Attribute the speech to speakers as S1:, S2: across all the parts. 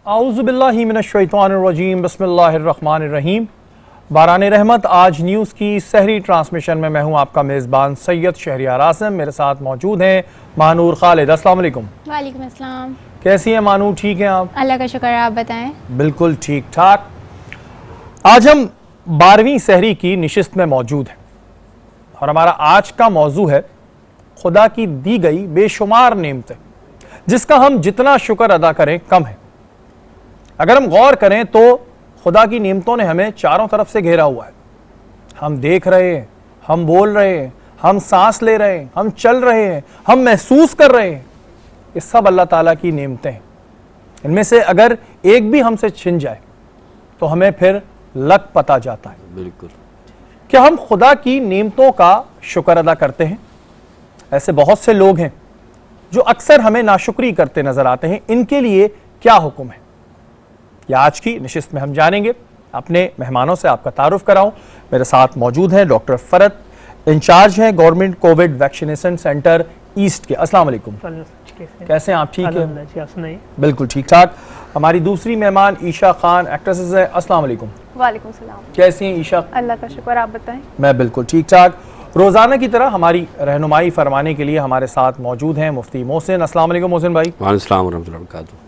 S1: आऊज़ुबिल्लाहि मिनश्शैतानिर्रजीम बिस्मिल्लाहिर्रहमानिर्रहीम। बारान रहमत आज न्यूज़ की सहरी ट्रांसमिशन में मैं हूँ आपका मेज़बान सैयद शहरियार आसिम। मेरे साथ मौजूद हैं मानूर खालिद। अस्सलाम वालेकुम।
S2: वालेकुम अस्सलाम।
S1: कैसी हैं मानूर? ठीक हैं आप?
S2: अल्लाह का शुक्र है, आप बताएं।
S1: बिल्कुल ठीक ठाक। आज हम 12वीं सहरी की निशिस्त में मौजूद हैं और हमारा आज का मौजू है खुदा की दी गई बेशुमार नेमतें जिसका हम जितना शुक्र अदा करें कम है। अगर हम गौर करें तो खुदा की नेमतों ने हमें चारों तरफ से घेरा हुआ है। हम देख रहे हैं, हम बोल रहे हैं, हम सांस ले रहे हैं, हम चल रहे हैं, हम महसूस कर रहे हैं। ये सब अल्लाह ताला की नेमतें हैं। इनमें से अगर एक भी हमसे छिन जाए तो हमें फिर लग पता जाता है।
S3: बिल्कुल।
S1: क्या हम खुदा की नेमतों का शुक्र अदा करते हैं? ऐसे बहुत से लोग हैं जो अक्सर हमें नाशुक्री करते नजर आते हैं। इनके लिए क्या हुक्म है, या आज की निशिस्त में हम जानेंगे। अपने मेहमानों से आपका तारुफ कराऊं। मेरे साथ मौजूद हैं डॉक्टर फरत, इंचार्ज हैं government Covid vaccination centre east के। अस्सलाम वालेकुम। कैसे हैं आप? ठीक है, बिल्कुल ठीक ठाक। हमारी दूसरी मेहमान ईशा खान, एक्ट्रेसेस है। अस्सलाम वालेकुम।
S4: वालेकुम सलाम।
S1: कैसी हैं ईशा?
S4: अल्लाह का शुक्र, आप बताएं।
S1: मैं बिल्कुल ठीक ठाक। रोजाना की तरह हमारी रहनुमाई फरमाने के लिए हमारे साथ मौजूद हैं मुफ्ती मोहसिन। अस्सलाम वालेकुम मोहसिन भाई।
S3: वालेकुम अस्सलाम वरहमतुल्लाहि वबरकातुहू।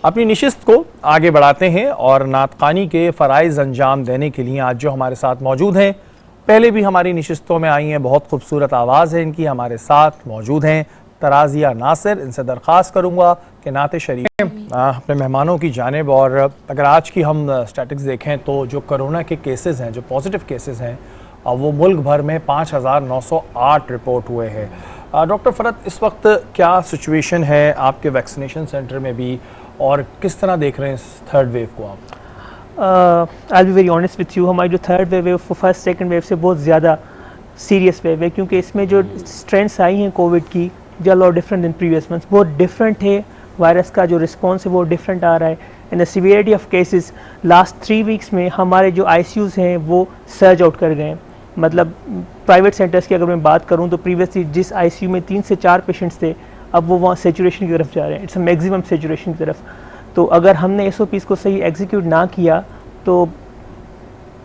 S1: अपनी निशिस्त को आगे बढ़ाते हैं और नातखानी के फ़राइज़ अंजाम देने के लिए आज जो हमारे साथ मौजूद हैं, पहले भी हमारी निशिस्तों में आई हैं, बहुत खूबसूरत आवाज़ है इनकी। हमारे साथ मौजूद हैं तराजिया नासिर। इनसे दरख्वास्त करूँगा कि नाते शरीफ अपने मेहमानों की जानिब। और अगर आज की हम स्टैटिक्स देखें तो जो कोरोना के केसेस हैं, जो पॉजिटिव केसेस हैं, वो मुल्क भर में 5,908 रिपोर्ट हुए हैं। डॉक्टर फरत, इस वक्त क्या सिचुएशन है आपके वैक्सीनेशन सेंटर में भी, और किस तरह देख रहे हैं इस थर्ड वेव को आप?
S5: I be very honest with you, हमारी जो थर्ड वेव है वो फर्स्ट सेकंड वेव से बहुत ज़्यादा सीरियस वेव है, क्योंकि इसमें जो स्ट्रेंथ्स आई हैं कोविड की जो lot different in previous months, बहुत डिफरेंट है। वायरस का जो रिस्पॉन्स है वो डिफरेंट आ रहा है। In the severity of cases last 3 weeks में हमारे जो ICUs हैं वो सर्ज आउट कर गए हैं। मतलब प्राइवेट सेंटर्स की अगर मैं बात करूँ तो प्रीवियसली जिस ICU में 3 से 4 पेशेंट्स थे, अब वो वहाँ सेचुरेशन की तरफ जा रहे हैं। इट्स अ मैक्सिमम सेचुरेशन की तरफ। तो अगर हमने SOPs को सही एग्जीक्यूट ना किया तो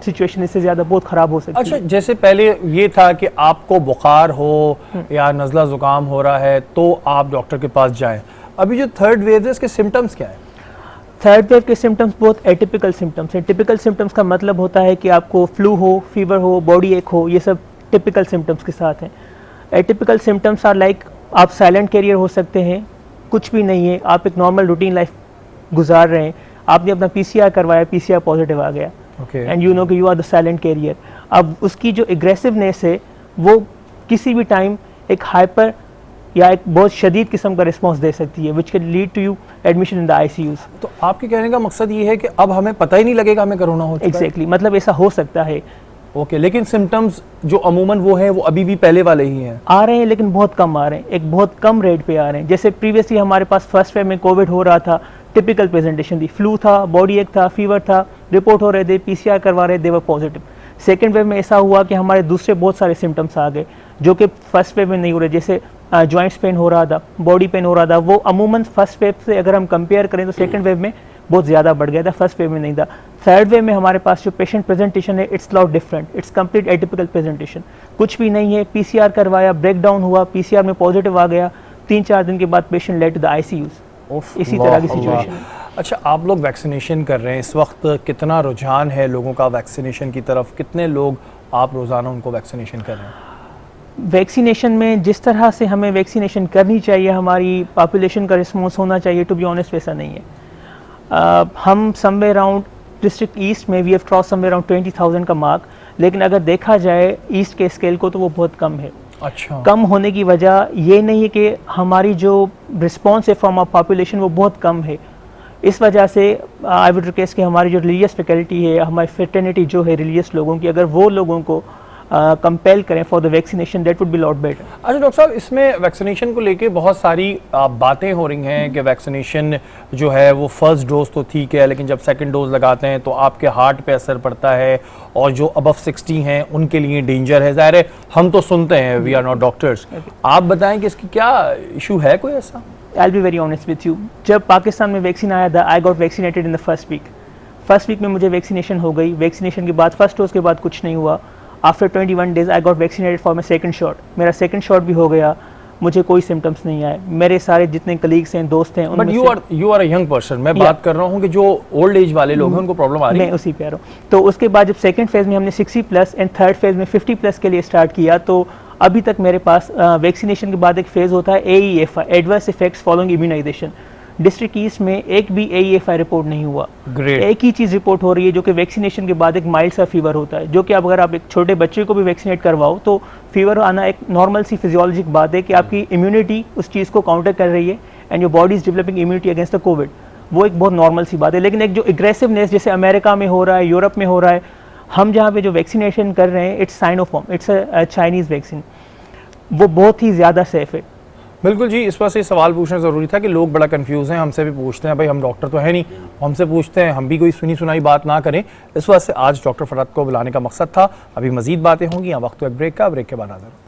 S5: सिचुएशन इससे ज़्यादा बहुत ख़राब हो सकती है।
S1: अच्छा, जैसे पहले ये था कि आपको बुखार हो या नज़ला ज़ुकाम हो रहा है तो आप डॉक्टर के पास जाएं। अभी जो थर्ड वेव है इसके सिम्टम्स क्या हैं?
S5: थर्ड वेव के सिम्टम्स बहुत एटिपिकल सिम्टम्स हैं। टिपिकल सिम्टम्स का मतलब होता है कि आपको फ्लू हो, फीवर हो, बॉडी एक हो, ये सब टिपिकल सिम्टम्स के साथ हैं। एटिपिकल सिम्टम्स आर लाइक आप साइलेंट कैरियर हो सकते हैं, कुछ भी नहीं है, आप एक नॉर्मल रूटीन लाइफ गुजार रहे हैं, आपने अपना PCR करवाया, PCR पॉजिटिव आ गया, एंड यू नो कि you are the silent carrier. अब उसकी जो एग्रेसिवनेस है वो किसी भी टाइम एक हाइपर या एक बहुत शदीद किस्म का रिस्पॉन्स दे सकती है, which can lead to you admission in the ICUs।
S1: तो आपके कहने का मकसद ये है कि अब हमें पता ही नहीं लगेगा हमें कोरोना हो चुका है?
S5: एग्जैक्टली, मतलब ऐसा हो सकता है।
S1: ओके, लेकिन सिम्टम्स जो अमूमन वो हैं वो अभी भी पहले वाले ही हैं?
S5: आ रहे हैं, लेकिन बहुत कम आ रहे हैं, एक बहुत कम रेट पे आ रहे हैं। जैसे प्रीवियसली हमारे पास फर्स्ट वेव में कोविड हो रहा था, टिपिकल प्रेजेंटेशन थी, फ्लू था, बॉडी एक था, फीवर था, रिपोर्ट हो रहे थे, PCR करवा रहे, दे वर पॉजिटिव। सेकेंड वेव में ऐसा हुआ कि हमारे दूसरे बहुत सारे सिम्टम्स आ गए जो कि फर्स्ट वेव में नहीं हो रहे। जैसे जॉइंट्स पेन हो रहा था, बॉडी पेन हो रहा था, वो अमूमन फर्स्ट वेव से अगर हम कंपेयर करें तो सेकेंड वेव में बहुत ज़्यादा बढ़ गया था, फर्स्ट वेव में नहीं था। थर्ड वेव में हमारे पास जो पेशेंट प्रेजेंटेशन है it's lot different, it's complete atypical presentation. कुछ भी नहीं है, PCR करवाया, ब्रेकडाउन हुआ, PCR में पॉजिटिव आ गया, 3-4 दिन के बाद patient late to the ICUs। इसी तरह की सिचुएशन है।
S1: अच्छा, आप लोग वैक्सीनेशन कर रहे हैं, इस वक्त कितना रुझान है लोगों का वैक्सीनेशन की तरफ? कितने लोग आप रोज़ाना उनको वैक्सीनेशन कर रहे हैं?
S5: वैक्सीनेशन में जिस तरह से हमें वैक्सीनेशन करनी चाहिए, हमारी पॉपुलेशन का रिस्पॉन्स होना चाहिए, टू बी ऑनेस्ट वैसा नहीं है। हम समवेयर अराउंड डिस्ट्रिक्ट ईस्ट में we have cross somewhere around 20,000 का मार्क, लेकिन अगर देखा जाए ईस्ट के स्केल को तो वो बहुत कम है।
S1: अच्छा,
S5: कम होने की वजह ये नहीं है कि हमारी जो रिस्पॉन्स है फ्रॉम आवर पॉपुलेशन वो बहुत कम है। इस वजह से आई वुड रिक्वेस्ट कि हमारी जो रिलीजियस फैकल्टी है, हमारी फ्रेटर्निटी जो है रिलीजियस लोगों की, अगर वो लोगों को कंपेल करें for the vaccination, that would be lot better.
S1: अच्छा डॉक्टर साहब, इसमें वैक्सीनेशन को लेके बहुत सारी बातें हो रही हैं कि वैक्सीनेशन जो है वो फर्स्ट डोज तो ठीक है, लेकिन जब सेकंड डोज लगाते हैं तो आपके हार्ट पे असर पड़ता है, और जो अबव 60 हैं उनके लिए डेंजर है। ज़ाहिर है हम तो सुनते हैं, वी आर नॉट डॉक्टर्स। आप बताएं कि इसकी क्या इशू है, कोई ऐसा?
S5: I'll be very honest with you. जब पाकिस्तान में वैक्सीन आया था, I got vaccinated in the first week. First week में मुझे वैक्सीनेशन हो गई. वैक्सीनेशन के बाद फर्स्ट डोज के बाद कुछ नहीं हुआ. After 21 days I got vaccinated for my second shot. मेरा सेकंड शॉट भी हो गया. मुझे कोई सिम्टम्स नहीं आए. मेरे सारे जितने कलीग्स हैं, दोस्त हैं,
S1: but you are a young person. मैं बात कर रहा हूँ कि जो ओल्ड एज वाले लोग हैं उनको प्रॉब्लम आ रही है.
S5: मैं उसी पे आ रहा हूँ. तो उसके बाद जब सेकंड फेज में हमने 60+ एंड थर्ड फेज में 50+ के लिए स्टार्ट किया, तो अभी तक मेरे पास वैक्सीनेशन के बाद एक फेज़ होता है AEFI, adverse effects following immunization. District east में एक भी AEFI रिपोर्ट नहीं हुआ.
S1: Great.
S5: एक ही चीज़ रिपोर्ट हो रही है जो कि वैक्सीनेशन के बाद एक माइल्ड सा फीवर होता है, जो कि अगर आप एक छोटे बच्चे को भी वैक्सीनेट करवाओ तो फीवर आना एक नॉर्मल सी फिजियोलॉजिक बात है कि आपकी इम्यूनिटी उस चीज़ को काउंटर कर रही है and your body is developing immunity against the Covid. वो एक बहुत नॉर्मल सी बात है. लेकिन एक जो एग्रेसिवनेस जैसे अमेरिका में हो रहा है, यूरोप में हो रहा है, हम जहाँ पे जो वैक्सीनेशन कर रहे हैं, it's Sinopharm, it's a Chinese vaccine, वो बहुत ही ज़्यादा सेफ है.
S1: बिल्कुल जी. इस वजह से सवाल पूछना ज़रूरी था कि लोग बड़ा कंफ्यूज हैं. हमसे भी पूछते हैं, भाई हम डॉक्टर तो है नहीं, हमसे पूछते हैं, हम भी कोई सुनी सुनाई बात ना करें. इस वजह से आज डॉक्टर फरहत को बुलाने का मकसद था. अभी मजीद बातें होंगी. यहाँ वक्त एक ब्रेक का, ब्रेक के बाद हाजिर होता हूं.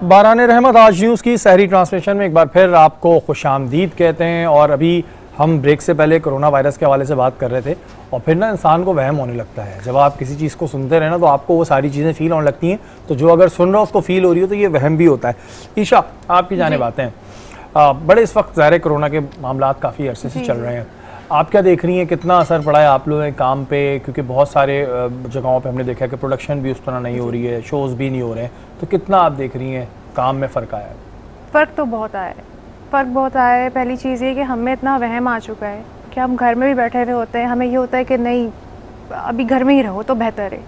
S1: बारान रहमत आज न्यूज़ की सहरी ट्रांसमिशन में एक बार फिर आपको खुशामदीद कहते हैं. और अभी हम ब्रेक से पहले कोरोना वायरस के हवाले से बात कर रहे थे और फिर ना इंसान को वहम होने लगता है. जब आप किसी चीज़ को सुनते रहे ना तो आपको वो सारी चीज़ें फील होने लगती हैं. तो जो अगर सुन रहा हो उसको फील हो रही हो तो ये वहम भी होता है. ईशा, आपकी जाने बातें हैं. बड़े इस वक्त ज़ाहिर कोरोना के मामला काफ़ी अरसे से चल रहे हैं. आप क्या देख रही हैं, कितना असर पड़ा है आप लोगों के काम पे? क्योंकि बहुत सारे जगहों पे हमने देखा है कि प्रोडक्शन भी उस तरह नहीं हो रही है, शोज़ भी नहीं हो रहे हैं. तो कितना आप देख रही हैं काम में फ़र्क आया है?
S4: फ़र्क तो बहुत आया है. फ़र्क बहुत आया है. पहली चीज़ ये कि हमें इतना वहम आ चुका है कि हम घर में भी बैठे हुए होते हैं, हमें ये होता है कि नहीं अभी घर में ही रहो तो बेहतर है.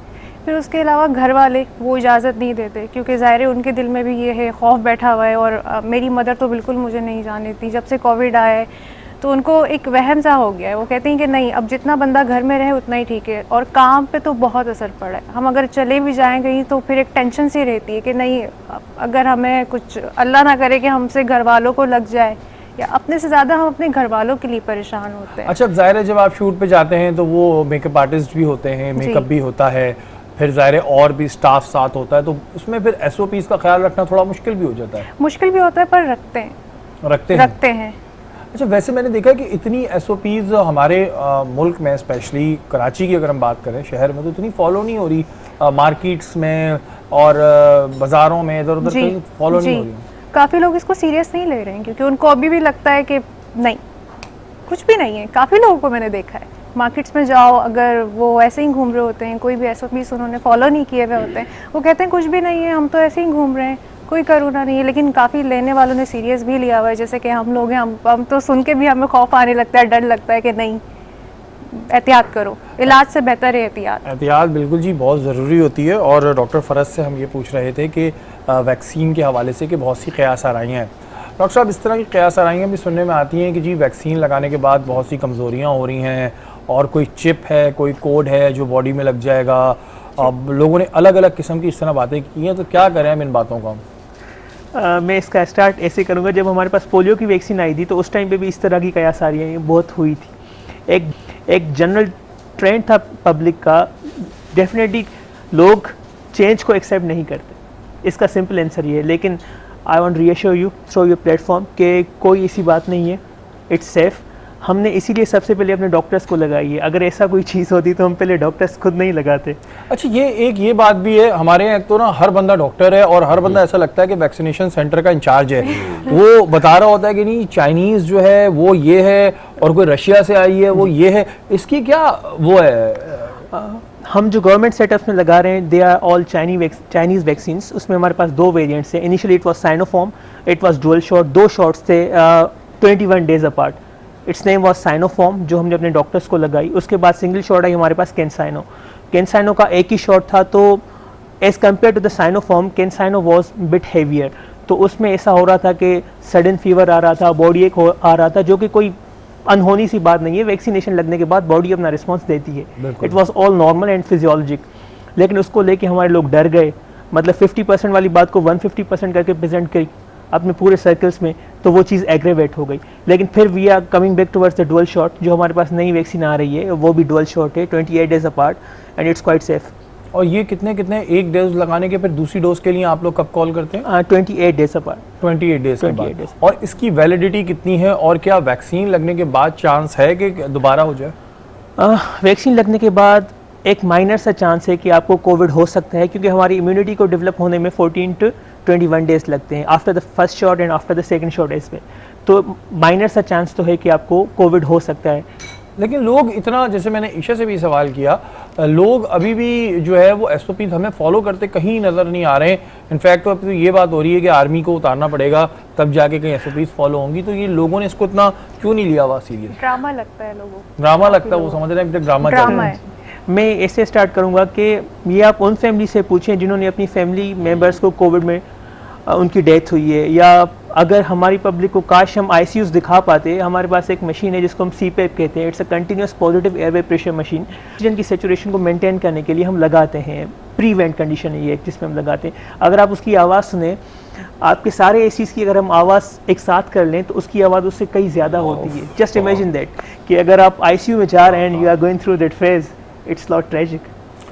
S4: फिर उसके अलावा घर वाले वो इजाज़त नहीं देते क्योंकि ज़ाहिर है उनके दिल में भी ये है, खौफ बैठा हुआ है. और मेरी मदर तो बिल्कुल मुझे नहीं जाने देती. जब से कोविड आया है तो उनको एक वहम सा हो गया है. वो कहते हैं कि नहीं अब जितना बंदा घर में रहे उतना ही ठीक है. और काम पे तो बहुत असर पड़ा है. हम अगर चले भी जाएं कहीं तो फिर एक टेंशन सी रहती है कि नहीं अगर हमें कुछ अल्लाह ना करे कि हमसे घर वालों को लग जाए, या अपने से ज़्यादा हम अपने घर वालों के लिए परेशान होते हैं.
S1: अच्छा, ज़ाहिर है जब आप शूट पे जाते हैं तो वो मेकअप आर्टिस्ट भी होते हैं, मेकअप भी होता है, फिर ज़ाहिर है और भी स्टाफ साथ होता है, तो उसमें फिर SOPs का ख्याल रखना थोड़ा मुश्किल भी हो जाता है.
S4: मुश्किल भी होता है पर रखते हैं.
S1: अच्छा, वैसे मैंने देखा कि इतनी SOPs हमारे मुल्क में, स्पेशली कराची की अगर हम बात करें, शहर में तो इतनी फॉलो नहीं हो रही. मार्केट्स में और बाज़ारों में इधर उधर कहीं फॉलो नहीं हो रही.
S4: काफ़ी लोग इसको सीरियस नहीं ले रहे हैं क्योंकि उनको अभी भी लगता है कि नहीं कुछ भी नहीं है. काफ़ी लोगों को मैंने देखा है मार्केट्स में जाओ, अगर वो ऐसे ही घूम रहे होते हैं, कोई भी SOPs उन्होंने फॉलो नहीं किए हुए होते हैं, वो कहते हैं कुछ भी नहीं है, हम तो ऐसे ही घूम रहे हैं, कोई करोना नहीं है. लेकिन काफ़ी लेने वालों ने सीरियस भी लिया हुआ है. जैसे कि हम लोग हैं, हम तो सुन के भी हमें खौफ आने लगता है, डर लगता है कि नहीं एहतियात करो, इलाज से बेहतर है एहतियात.
S1: एहतियात बिल्कुल जी बहुत ज़रूरी होती है. और डॉक्टर फरहत से हम ये पूछ रहे थे कि वैक्सीन के हवाले से कि बहुत सी क़यास आराइयाँ हैं. डॉक्टर साहब, इस तरह की क़यास आराइयाँ भी सुनने में आती हैं कि जी वैक्सीन लगाने के बाद बहुत सी कमज़ोरियाँ हो रही हैं और कोई चिप है, कोई कोड है जो बॉडी में लग जाएगा. अब लोगों ने अलग अलग किस्म की इस तरह बातें की हैं, तो क्या करें हम इन बातों का?
S5: मैं इसका स्टार्ट ऐसे करूँगा, जब हमारे पास पोलियो की वैक्सीन आई थी तो उस टाइम पे भी इस तरह की कयास आ रही है, बहुत हुई थी. एक जनरल ट्रेंड था पब्लिक का. डेफिनेटली लोग चेंज को एक्सेप्ट नहीं करते, इसका सिंपल आंसर ये है. लेकिन I want reassure you through your platform कि कोई ऐसी बात नहीं है, इट्स सेफ. हमने इसीलिए सबसे पहले अपने डॉक्टर्स को लगाई है. अगर ऐसा कोई चीज़ होती तो हम पहले डॉक्टर्स खुद नहीं लगाते.
S1: अच्छा, ये बात भी है हमारे यहाँ तो ना, हर बंदा डॉक्टर है और हर बंदा ऐसा लगता है कि वैक्सीनेशन सेंटर का इंचार्ज है. वो बता रहा होता है कि नहीं चाइनीज़ जो है वो ये है और कोई रशिया से आई है वो ये है. इसकी क्या वो है?
S5: हम जो गवर्नमेंट सेटअप्स में लगा रहे हैं they are all Chinese vaccines. उसमें हमारे पास 2 वेरिएंट्स हैं. Initially it was Sinopharm, it was dual shot, 2 shots थे 21 days apart. Its name was Sinopharm, जो हमने अपने डॉक्टर्स को लगाई. उसके बाद सिंगल शॉट आई हमारे पास कैनसाइनो का एक ही शॉट था. तो as compare to the Sinopharm, CanSino was bit heavier. तो उसमें ऐसा हो रहा था कि सडन फीवर आ रहा था, बॉडी एक आ रहा था, जो कि कोई अनहोनी सी बात नहीं है. वैक्सीनेशन लगने के बाद बॉडी अपना रिस्पॉन्स देती है. It was all normal and physiologic. लेकिन उसको लेके हमारे लोग डर गए, मतलब 50% वाली बात को 150% करके प्रेजेंट करी अपने पूरे सर्कल्स में, तो वो चीज़ एग्रेवेट हो गई। लेकिन फिर we are coming back towards the dual shot, जो हमारे पास नई वैक्सीन आ रही है वो भी डुअल शॉट है, 28 days apart and it's quite safe.
S1: और ये कितने कितने एक डोज लगाने के फिर दूसरी डोज के लिए आप लोग कब कॉल करते हैं?
S5: 28 डेज अपार्ट।
S1: 28 डेज के
S5: 28
S1: बाद।
S5: days।
S1: और इसकी वैलिडिटी कितनी है और क्या वैक्सीन लगने के बाद चांस है कि दोबारा हो जाए?
S5: वैक्सीन लगने के बाद एक माइनर सा चांस है कि आपको कोविड हो सकता है, क्योंकि हमारी इम्यूनिटी को डेवलप होने में 14 to 21 डेज लगते हैं after the first shot and after the second shot age में। तो माइनर सा चांस तो है कि आपको कोविड हो सकता है।
S1: लेकिन लोग इतना, जैसे मैंने ईशा से भी सवाल किया, लोग अभी भी जो है वो SOPs हमें फॉलो करते कहीं नज़र नहीं आ रहे हैं। इनफैक्ट तो अब तो ये बात हो रही है कि आर्मी को उतारना पड़ेगा तब जाके कहीं SOPs फॉलो होंगी। तो ये लोगों ने इसको इतना क्यों नहीं लिया हुआ सीरियस?
S4: ड्रामा लगता है लोगों को,
S1: ड्रामा लगता है, वो समझ रहे हैं ड्रामा
S4: ड्रामा है।
S5: मैं ऐसे स्टार्ट करूंगा कि ये आप उन फैमिली से पूछें जिन्होंने अपनी फैमिली मेंबर्स को कोविड में उनकी डेथ हुई है, या अगर हमारी पब्लिक को काश हम ICUs दिखा पाते। हमारे पास एक मशीन है जिसको हम CPAP कहते हैं, it's a continuous positive airway pressure machine. Oxygen की सेचुरेशन को मेंटेन करने के लिए हम लगाते हैं, प्रीवेंट कंडीशन है ये जिसमें हम लगाते हैं। अगर आप उसकी आवाज़ सुने, आपके सारे ACs की अगर हम आवाज़ एक साथ कर लें तो उसकी आवाज़ उससे कई ज़्यादा होती है। जस्ट इमेजिन दैट कि अगर आप ICU में जा रहे हैं and you are going through that phase, it's not tragic.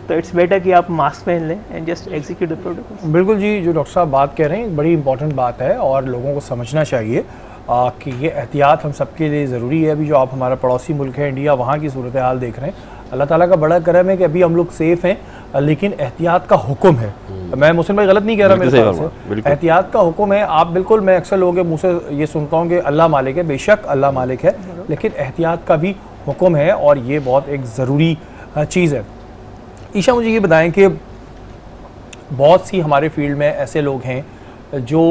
S5: तो इट्स बेटर कि आप मास्क पहन लें and just execute the protocol.
S1: बिल्कुल जी, जो डॉक्टर साहब बात कह रहे हैं बड़ी इंपॉर्टेंट बात है और लोगों को समझना चाहिए कि ये एहतियात हम सबके लिए ज़रूरी है। अभी जो आप हमारा पड़ोसी मुल्क है इंडिया, वहाँ की सूरत हाल देख रहे हैं, अल्लाह ताला का बड़ा करम है कि अभी हम लोग सेफ़ हैं, लेकिन एहतियात का हुक्म है। मैं मुस्लिम भाई गलत नहीं कह रहा मेरे ख्याल से, एहतियात का हुक्म है। आप बिल्कुल, मैं अक्सर लोगों के मुँह से ये सुनता हूँ कि अल्लाह मालिक है, बेशक अल्लाह मालिक है, लेकिन एहतियात का भी हुक्म है और ये बहुत एक ज़रूरी चीज़ है। ईशा, मुझे ये बताएं कि बहुत सी हमारे फील्ड में ऐसे लोग हैं जो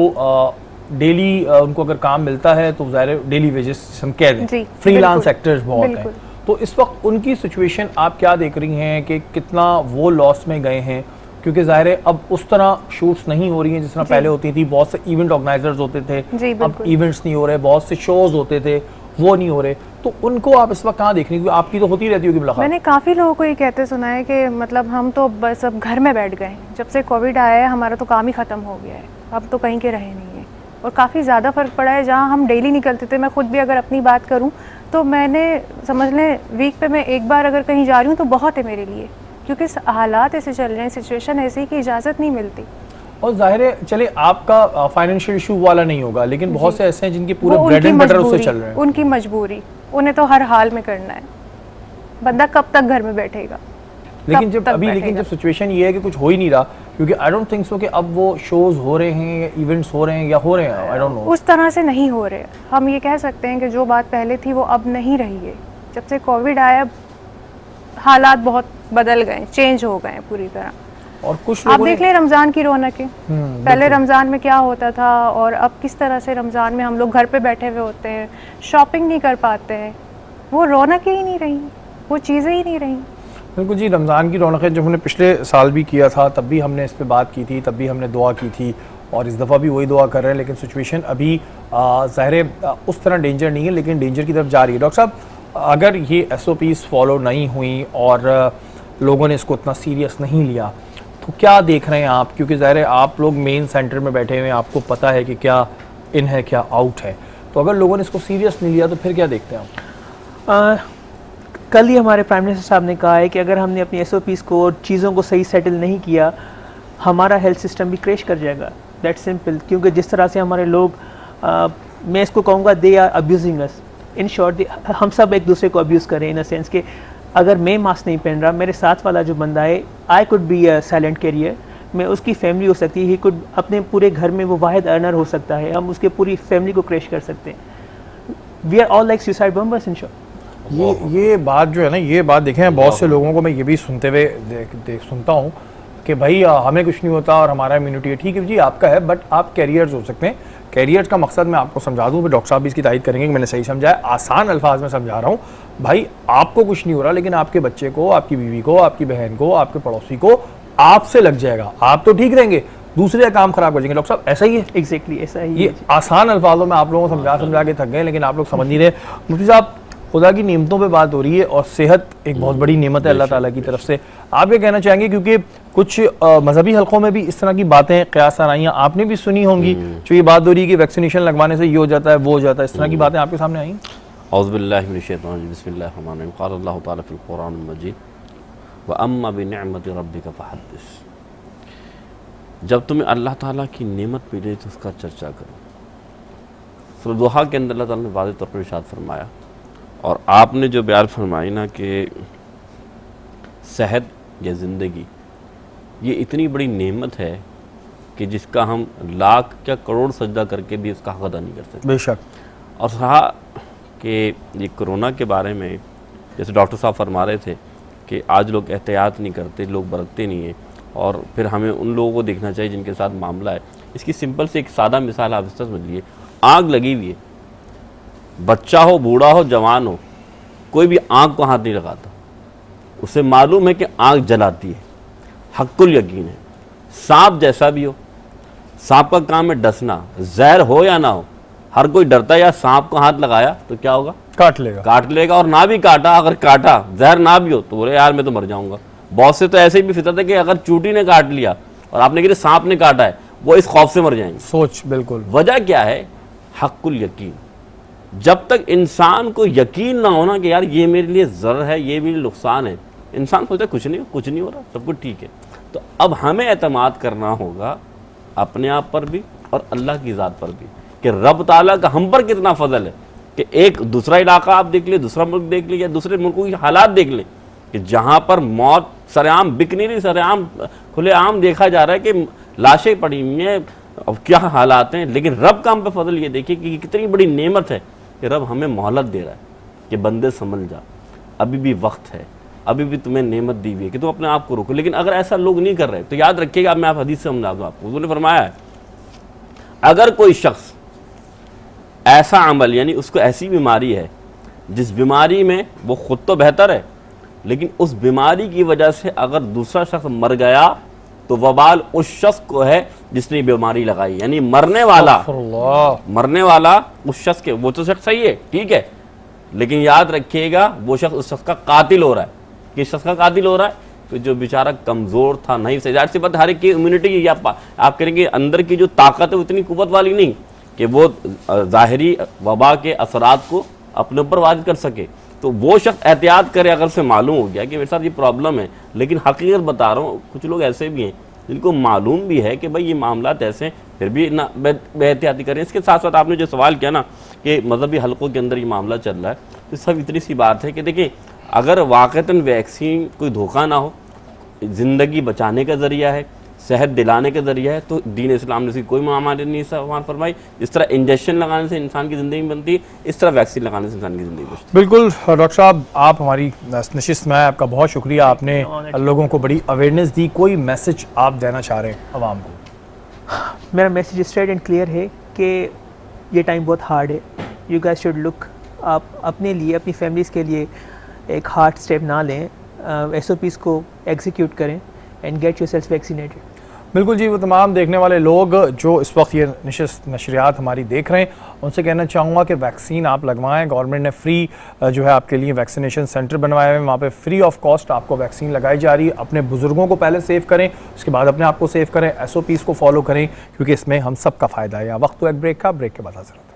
S1: डेली उनको अगर काम मिलता है तो ज़ाहिर डेली वेजेस हम कह दें, फ्रीलांस एक्टर्स बहुत हैं, तो इस वक्त उनकी सिचुएशन आप क्या देख रही हैं कि कितना वो लॉस में गए हैं? क्योंकि ज़ाहिर है अब उस तरह शूट्स नहीं हो रही हैं जिस तरह पहले होती थी। बहुत से इवेंट ऑर्गेनाइजर्स होते थे, अब इवेंट्स नहीं हो रहे, बहुत से शोज होते थे वो नहीं हो रहे, तो उनको आप इस वक्त कहाँ देख रही हैं? आपकी तो होती रहती होगी मुलाकात।
S4: मैंने काफ़ी लोगों को ये कहते सुना है कि मतलब हम तो बस अब घर में बैठ गए, जब से कोविड आया है हमारा तो काम ही ख़त्म हो गया है, अब तो कहीं के रहे नहीं है। और काफ़ी ज़्यादा फ़र्क पड़ा है। जहाँ हम डेली निकलते थे, मैं खुद भी अगर अपनी बात करूँ तो मैंने समझ लें वीक पे मैं एक बार अगर कहीं जा रही हूँ तो बहुत है मेरे लिए, क्योंकि हालात ऐसे चल रहे हैं, सिचुएशन ऐसी कि इजाज़त नहीं मिलती।
S1: और जाहिर है चले आपका फाइनेंशियल इशू वाला नहीं होगा, लेकिन बहुत से ऐसे हैं जिनके पूरे ब्रेड एंड बटर उससे चल रहे हैं।
S4: उनकी मजबूरी, उन्हें तो हर हाल में करना है। बंदा कब तक घर में बैठेगा?
S1: लेकिन जब सिचुएशन ये है कि कुछ हो ही नहीं रहा, क्योंकि आई डोंट थिंक सो कि अब वो शोज हो रहे हैं या इवेंट्स हो रहे हैं या हो रहे हैं, आई डोंट नो,
S4: उस तरह से नहीं हो रहे। हम ये कह सकते हैं कि जो बात पहले थी वो अब नहीं रही है। जब से कोविड आया हालात बहुत बदल गए, चेंज हो गए पूरी तरह।
S1: और कुछ
S4: आप देख लें रमज़ान की रौनकें, पहले रमज़ान में क्या होता था और अब किस तरह से रमज़ान में हम लोग घर पे बैठे हुए होते हैं, शॉपिंग नहीं कर पाते हैं, वो रौनकें ही नहीं रही, वो चीज़ें ही नहीं रही।
S1: बिल्कुल जी, रमज़ान की रौनकें जब हमने पिछले साल भी किया था तब भी हमने इस पर बात की थी, तब भी हमने दुआ की थी और इस दफ़ा भी वही दुआ कर रहे हैं। लेकिन सिचुएशन अभी ज़ाहिर उस तरह डेंजर नहीं है, लेकिन डेंजर की तरफ जा रही है। डॉक्टर साहब, अगर ये SOPs फॉलो नहीं हुई और लोगों ने इसको इतना सीरियस नहीं लिया तो क्या देख रहे हैं आप? क्योंकि ज़ाहिर है आप लोग मेन सेंटर में बैठे हुए हैं, आपको पता है कि क्या इन है क्या आउट है, तो अगर लोगों ने इसको सीरियस नहीं लिया तो फिर क्या देखते हैं आप?
S5: कल ही हमारे प्राइम मिनिस्टर साहब ने कहा है कि अगर हमने अपनी SOPs को और चीज़ों को सही सेटल नहीं किया, हमारा हेल्थ सिस्टम भी क्रैश कर जाएगा। That simple. क्योंकि जिस तरह से हमारे लोग, मैं इसको कहूँगा they are abusing us. In short हम सब एक दूसरे को अब्यूज़ करें, इन अ सेंस कि अगर मैं मास्क नहीं पहन रहा, मेरे साथ वाला जो बंदा है, I could be a silent carrier, मैं उसकी फैमिली हो सकती है, ही कुड अपने पूरे घर में वो वाहिद अर्नर हो सकता है, हम उसके पूरी फैमिली को क्रैश कर सकते हैं। We are all like suicide bombers in short.
S1: ये बात जो है ना, ये बात देखें, बहुत से लोगों को मैं ये भी सुनते हुए सुनता हूँ कि भाई हमें कुछ नहीं होता और हमारा इम्यूनिटी है। ठीक है जी, आपका है, बट आप कैरियर्स हो सकते हैं। कैरियर्स का मकसद मैं आपको समझा दूँ, डॉक्टर साहब भी इसकी तारीफ करेंगे कि मैंने सही समझा है, आसान अल्फाज में समझा रहा हूँ। भाई आपको कुछ नहीं हो रहा, लेकिन आपके बच्चे को, आपकी बीवी को, आपकी बहन को, आपके पड़ोसी को आपसे लग जाएगा। आप तो ठीक रहेंगे, दूसरे का काम खराब कर जाएंगे। डॉक्टर साहब ऐसा ही है?
S5: एग्जैक्टली ऐसा ही।
S1: ये आसान अल्फाजों में आप लोगों को समझा के थक गए, लेकिन आप लोग समझ नहीं रहे। मुफ्ती साहब, खुदा की नेमतों पे बात हो रही है और सेहत एक बहुत बड़ी नेमत है अल्लाह ताला की तरफ से। आप ये कहना चाहेंगे, क्योंकि कुछ मजहबी हलकों में भी इस तरह की बातें क़यास आराइयाँ आपने भी सुनी होंगी, जो ये बात हो रही है कि वैक्सीनेशन लगवाने से ये हो जाता है वो हो जाता है, इस तरह की बातें आपके सामने आई?
S3: औज़ुबिल्लाहि मिनश्शैतानिर बिस्मिल्लाहिर्रहमानिर्रहीम क़ाल अल्लाहु तआला फ़िल क़ुरआनिल मजीद व अम्मा बिनिअमति रब्बिका फ़हद्दिस। जब तुम्हें अल्लाह ताला की नेमत मिले तो उसका चर्चा करो। सूरह दुहा के अंदर अल्लाह ताला ने वाज़ेह तौर पर इरशाद फरमाया, और आपने जो बयान फरमाई ना कि सेहत या ज़िंदगी ये इतनी बड़ी नेमत है कि जिसका हम लाख क्या करोड़ सजदा करके भी उसका हक़ अदा नहीं कर सकते।
S1: बेशक।
S3: और कहा कि ये कोरोना के बारे में जैसे डॉक्टर साहब फरमा रहे थे कि आज लोग एहतियात नहीं करते, लोग बरतते नहीं हैं, और फिर हमें उन लोगों को देखना चाहिए जिनके साथ मामला है। इसकी सिंपल से एक सादा मिसाल आप इस तरह समझ लीजिए, आग लगी हुई है, बच्चा हो, बूढ़ा हो, जवान हो, कोई भी आग को हाथ नहीं लगाता, उसे मालूम है कि आग जलाती है, हक्कुल यकीन है। सांप जैसा भी हो, सांप का काम है डसना, जहर हो या ना हो, हर कोई डरता है यार सांप को हाथ लगाया तो क्या होगा,
S1: काट लेगा,
S3: काट लेगा। और ना भी काटा, अगर काटा जहर ना भी हो तो बोले यार मैं तो मर जाऊंगा। बहुत से तो ऐसे भी फितरत है कि अगर चूटी ने काट लिया और आपने कहा सांप ने काटा है, वो इस खौफ से मर जाएंगे।
S1: सोच बिल्कुल।
S3: वजह क्या है? हक्कुल यकीन। जब तक इंसान को यकीन ना होना कि यार ये मेरे लिए ज़र है, ये मेरे लिए नुकसान है, इंसान सोचता कुछ नहीं हो रहा, सब कुछ ठीक है। तो अब हमें एतमाद करना होगा अपने आप पर भी और अल्लाह की ज़ात पर भी कि रब ताला का हम पर कितना फजल है कि एक दूसरा इलाका आप देख ले, दूसरा मुल्क देख ले, या दूसरे मुल्कों की हालात देख ले कि जहाँ पर मौत सरेआम बिक नहीं रही, सरेआम खुलेआम देखा जा रहा है कि लाशें पड़ी हुई हैं, अब क्या हालात हैं। लेकिन रब का हम पे फजल ये देखिए कि कितनी बड़ी नेमत है कि रब हमें मोहलत दे रहा है कि बंदे समझ जा, अभी भी वक्त है, अभी भी तुम्हें नेमत दी हुई है कि तुम अपने आप को रोको। लेकिन अगर ऐसा लोग नहीं कर रहे तो याद रखिएगा, मैं आप हदीस से समझा दूँ आपको। उन्होंने फरमाया है अगर कोई शख्स ऐसा अमल, यानी उसको ऐसी बीमारी है जिस बीमारी में वो खुद तो बेहतर है, लेकिन उस बीमारी की वजह से अगर दूसरा शख्स मर गया तो वबाल उस शख्स को है जिसने बीमारी लगाई, यानी मरने वाला उस शख्स के, वो तो शख्स सही है, ठीक है, लेकिन याद रखिएगा वो शख्स उस शख्स का कातिल हो रहा है। किस शख्स का कातिल हो रहा है? तो जो बेचारा कमज़ोर था, नहीं सही, जाहिर सी बात हर एक की इम्यूनिटी, आप करेंगे अंदर की जो ताकत है वो इतनी कुव्वत वाली नहीं कि वो ज़ाहिरी वबा के असरात को अपने ऊपर वारिद कर सके। तो वो शख्स एहतियात करे अगर से मालूम हो गया कि मेरे साथ ये प्रॉब्लम है। लेकिन हकीकत बता रहा हूँ, कुछ लोग ऐसे भी हैं जिनको मालूम भी है कि भाई ये मामलात ऐसे हैं, फिर भी ना बेहतियाती करें। इसके साथ साथ आपने जो सवाल किया ना कि मजहबी हलकों के अंदर ये मामला चल रहा है, तो सब इतनी सी बात है कि देखिए अगर वाक़तन वैक्सीन कोई धोखा ना हो, ज़िंदगी बचाने का ज़रिया है, सेहत दिलाने का ज़रिया है, तो दीन इस्लाम ने इसकी कोई मामला नहीं सवाल फरमाई। जिस तरह इंजेक्शन लगाने से इंसान की ज़िंदगी बनती है, इस तरह वैक्सीन लगाने से इंसान की ज़िंदगी बचती है।
S1: बिल्कुल डॉक्टर साहब, आप हमारी नशिस्त में आए, आपका बहुत शुक्रिया, आपने लोगों को बड़ी अवेयरनेस दी। कोई मैसेज आप देना चाह रहे हैं आवाम को?
S5: मेरा मैसेज स्ट्रेट एंड क्लियर है कि ये टाइम बहुत हार्ड है। यू गाइस शुड लुक, आप अपने लिए, अपनी फैमिलीज़ के लिए एक हार्ड स्टेप ना लें, SOPs को एग्जीक्यूट करें एंड गेट योरसेल्फ वैक्सीनेटेड।
S1: बिल्कुल जी, वो तमाम देखने वाले लोग जो इस वक्त ये नशरियात हमारी देख रहे हैं, उनसे कहना चाहूँगा कि वैक्सीन आप लगवाएं। गवर्नमेंट ने फ्री जो है आपके लिए वैक्सीनेशन सेंटर बनवाए हुए हैं, वहाँ पे फ्री ऑफ कॉस्ट आपको वैक्सीन लगाई जा रही है। अपने बुजुर्गों को पहले सेव करें, उसके बाद अपने आप को सेव करें, SOPs को फॉलो करें, क्योंकि इसमें हम सब का फ़ायदा है। वक्त तो एक ब्रेक का, ब्रेक के बाद हाजिर होता है।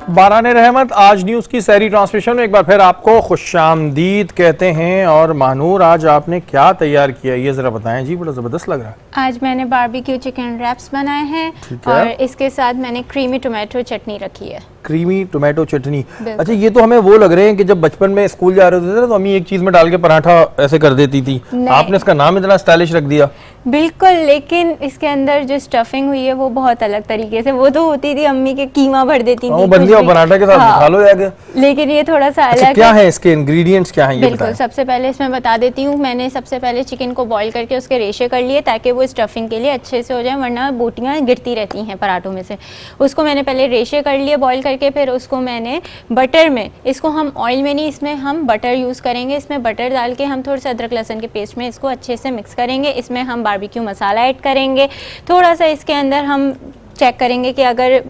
S1: बाराने रहमत आज न्यूज़ की सहरी ट्रांसमिशन में एक बार फिर आपको खुशामदीद कहते हैं। और मानूर, आज आपने क्या तैयार किया ये ज़रा बताएं जी, बड़ा ज़बरदस्त लग रहा है।
S2: आज मैंने बारबेक्यू चिकन रैप्स बनाए हैं और इसके साथ मैंने क्रीमी टोमेटो चटनी रखी है।
S1: क्रीमी टोमेटो चटनी, अच्छा ये तो हमें वो लग रहे हैं कि जब बचपन में स्कूल जा रहे होते थे तो अम्मी एक चीज़ में डाल के पराठा ऐसे कर देती थी, आपने इसका नाम इतना स्टाइलिश रख दिया।
S2: बिल्कुल, लेकिन इसके अंदर जो स्टफिंग हुई है वो बहुत अलग तरीके से, वो तो होती थी अम्मी के कीमा भर देती थी,
S1: वो बन गया पराठा के साथ खा लो जाके।
S2: लेकिन ये थोड़ा सा
S1: अच्छा,
S2: अलग
S1: क्या
S2: है।
S1: है इसके इंग्रेडिएंट्स क्या हैं ये
S2: बिल्कुल,
S1: बताएं।
S2: सबसे पहले इसमें बता देती हूँ, मैंने सबसे पहले चिकन को बॉईल करके उसके रेशे कर लिए ताकि वो स्टफिंग के लिए अच्छे से हो जाए, वरना बोटियाँ गिरती रहती हैं पराठों में से। उसको मैंने पहले रेशे कर लिए बॉईल करके, फिर उसको मैंने बटर में, इसको हम ऑयल में नहीं, इसमें हम बटर यूज़ करेंगे। इसमें बटर डाल के हम थोड़ा सा अदरक लहसुन के पेस्ट में इसको अच्छे से मिक्स करेंगे। इसमें हम बारबेक्यू मसाला ऐड करेंगे। थोड़ा सा इसके अंदर हम चेक करेंगे कि अगर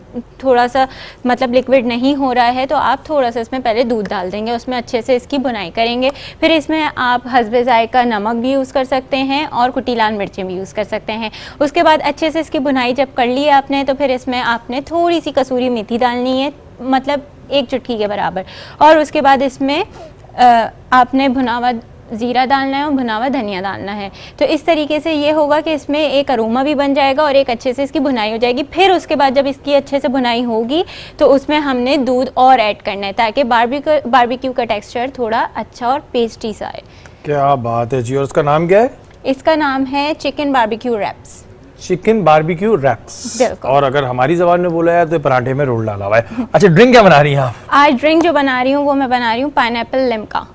S2: थोड़ा सा मतलब लिक्विड नहीं हो रहा है तो आप थोड़ा सा इसमें पहले दूध डाल देंगे, उसमें अच्छे से इसकी भुनाई करेंगे। फिर इसमें आप हस्बे जायका नमक भी यूज़ कर सकते हैं और कुटी लाल मिर्चें भी यूज़ कर सकते हैं। उसके बाद अच्छे से इसकी भुनाई जब कर ली है आपने, तो फिर इसमें आपने थोड़ी सी कसूरी मेथी डालनी है, मतलब 1 चुटकी के बराबर। और उसके बाद इसमें आपने भुना हुआ ज़ीरा डालना है और भुना हुआ धनिया डालना है। तो इस तरीके से ये होगा कि इसमें एक अरोमा भी बन जाएगा और एक अच्छे से इसकी भुनाई हो जाएगी। फिर उसके बाद जब इसकी अच्छे से भुनाई होगी तो उसमें हमने दूध और ऐड करना है ताकि बारबेक्यू का टेक्सचर थोड़ा अच्छा और पेस्टी सा आए।
S1: क्या बात है जी। और उसका नाम क्या है?
S2: इसका नाम है chicken barbecue wraps.
S1: Chicken barbecue wraps.
S2: बिल्कुल।
S1: और अगर हमारी जबान में बोला है तो पराठे में रोल डाला हुआ है। अच्छा, ड्रिंक क्या बना रही हैं आप?
S2: आज ड्रिंक जो बना रही हूँ वो मैं बना रही हूँ पाइनएप्पल लिम्का।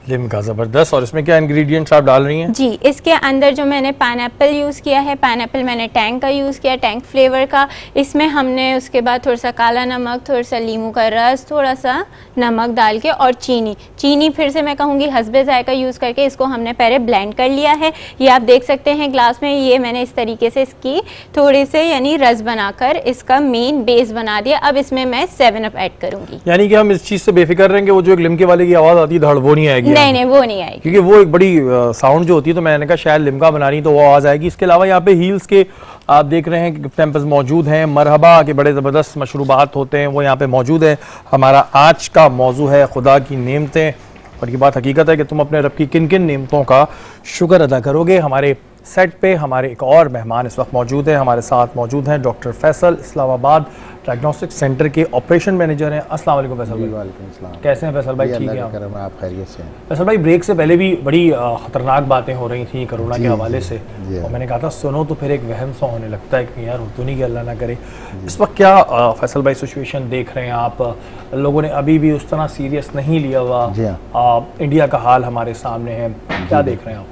S1: लिम्का, ज़बरदस्त। और इसमें क्या इंग्रेडिएंट्स आप डाल रही हैं?
S2: जी, इसके अंदर जो मैंने पाइनएप्पल यूज़ किया है, पाइनएप्पल मैंने टैंग का यूज़ किया, टैंग फ्लेवर का। इसमें हमने उसके बाद थोड़ा सा काला नमक, थोड़ा सा लीमू का रस, थोड़ा सा नमक डाल के और चीनी फिर से मैं कहूँगी हस्बे जायका यूज़ करके इसको हमने पहले ब्लेंड कर लिया है। ये आप देख सकते हैं ग्लास में, ये मैंने इस तरीके से इसकी थोड़े से यानी रस बनाकर इसका मेन बेस बना दिया। अब इसमें मैं 7 अप ऐड करूँगी।
S1: यानी कि हम इस चीज़ से बेफिक्र रहेंगे, वो जो एक लिम्के वाले की आवाज़ आती है धड़, वो नहीं आएगी?
S2: नहीं, वो नहीं आएगी,
S1: क्योंकि वो एक बड़ी साउंड जो होती है, तो मैंने कहा शायद लिम्का बना रही तो वो आवाज़ आएगी। इसके अलावा यहाँ पे हील्स के आप देख रहे हैं कि गिफ्ट हैम्पर्स मौजूद हैं। मरहबा के बड़े ज़बरदस्त मशरूबात होते हैं, वो यहाँ पे मौजूद है। हमारा आज का मौजू है खुदा की नेमतें, और ये बात हकीकत है कि तुम अपने रब की किन किन नेमतों का शुक्र अदा करोगे। हमारे सेट पे हमारे एक और मेहमान इस वक्त मौजूद हैं, हमारे साथ मौजूद हैं doctor Faisal, Islamabad diagnostic centre के ऑपरेशन मैनेजर हैं। अस्सलाम वालेकुम फैसल भाई।
S6: वालेकुम अस्सलाम।
S1: कैसे हैं फैसल भाई? ठीक है
S6: आप खैरियत से हैं?
S1: फैसल भाई, ब्रेक से पहले भी बड़ी ख़तरनाक बातें हो रही थी कोरोना के हवाले से, और मैंने कहा था सुनो तो फिर एक वहम सा होने लगता है कि यार हो तो नहीं कि अल्लाह ना करे। इस वक्त क्या फैसल भाई सिचुएशन देख रहे हैं आप? लोगों ने अभी भी उस तरह सीरियस नहीं लिया हुआ। इंडिया का हाल हमारे सामने है, क्या देख रहे हैं आप?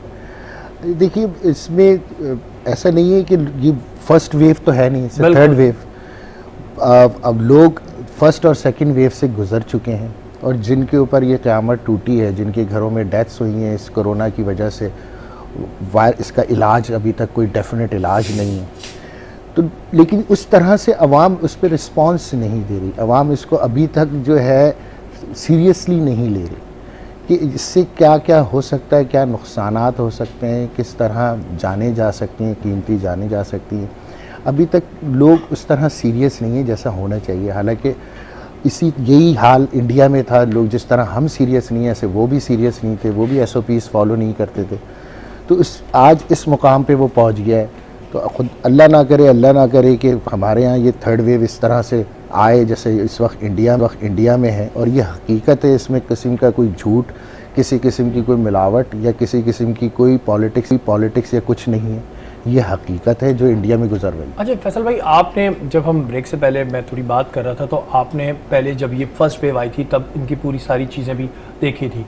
S6: देखिए, इसमें ऐसा नहीं है कि ये फर्स्ट वेव तो है नहीं, थर्ड वेव। अब लोग फर्स्ट और सेकंड वेव से गुजर चुके हैं, और जिनके ऊपर ये क़यामत टूटी है, जिनके घरों में डेथ्स हुई हैं इस कोरोना की वजह से, इसका इलाज अभी तक कोई डेफिनेट इलाज नहीं है। तो लेकिन उस तरह से अवाम उस पर रिस्पॉन्स नहीं दे रही। अवाम इसको अभी तक जो है सीरियसली नहीं ले रही कि इससे क्या क्या हो सकता है, क्या नुकसानात हो सकते हैं, किस तरह जाने जा सकती हैं, कीमती जाने जा सकती हैं। अभी तक लोग उस तरह सीरियस नहीं है जैसा होना चाहिए। हालांकि यही हाल इंडिया में था, लोग जिस तरह हम सीरियस नहीं है ऐसे वो भी सीरियस नहीं थे, वो भी SOPs फॉलो नहीं करते थे। तो आज इस मुकाम पे वो पहुंच गया है। तो खुद अल्लाह ना करे कि हमारे यहाँ ये थर्ड वेव इस तरह से आए जैसे इस वक्त इंडिया में है। और ये हकीकत है, इसमें किस्म का कोई झूठ, किसी किस्म की कोई मिलावट या किसी किस्म की कोई पॉलिटिक्स या कुछ नहीं है। ये हकीकत है जो इंडिया में गुजर रही है।
S1: अच्छा फैसल भाई, आपने जब हम ब्रेक से पहले मैं थोड़ी बात कर रहा था तो आपने पहले जब ये फर्स्ट वेव आई थी तब इनकी पूरी सारी चीज़ें भी देखी थी।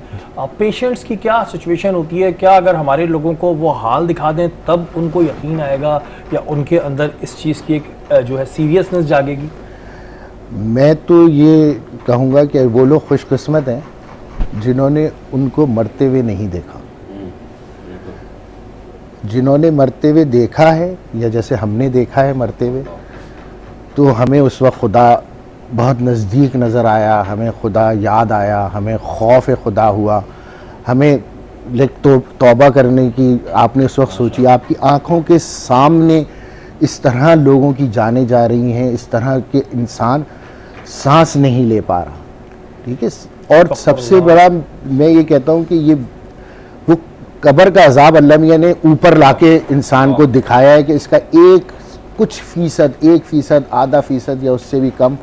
S1: पेशेंट्स की क्या सिचुएशन होती है? क्या अगर हमारे लोगों को वो हाल दिखा दें तब उनको यकीन आएगा, या उनके अंदर इस चीज़ की एक जो है सीरियसनेस जागेगी?
S6: मैं तो ये कहूँगा कि वो लोग खुशकिस्मत हैं जिन्होंने उनको मरते हुए नहीं देखा। जिन्होंने मरते हुए देखा है, या जैसे हमने देखा है मरते हुए, तो हमें उस वक्त खुदा बहुत नज़दीक नज़र आया, हमें खुदा याद आया, हमें खौफ खुदा हुआ, हमें तौबा करने की आपने उस वक्त सोची। आपकी आँखों के सामने इस तरह लोगों की जानें जा रही हैं, इस तरह के इंसान सांस नहीं ले पा रहा, ठीक है। और सबसे बड़ा मैं ये कहता हूँ कि ये वो कब्र का अजाब अल्लाह मियाँ ने ऊपर लाके इंसान को दिखाया है कि इसका कुछ फीसद, 1%, आधा फीसद या उससे भी कम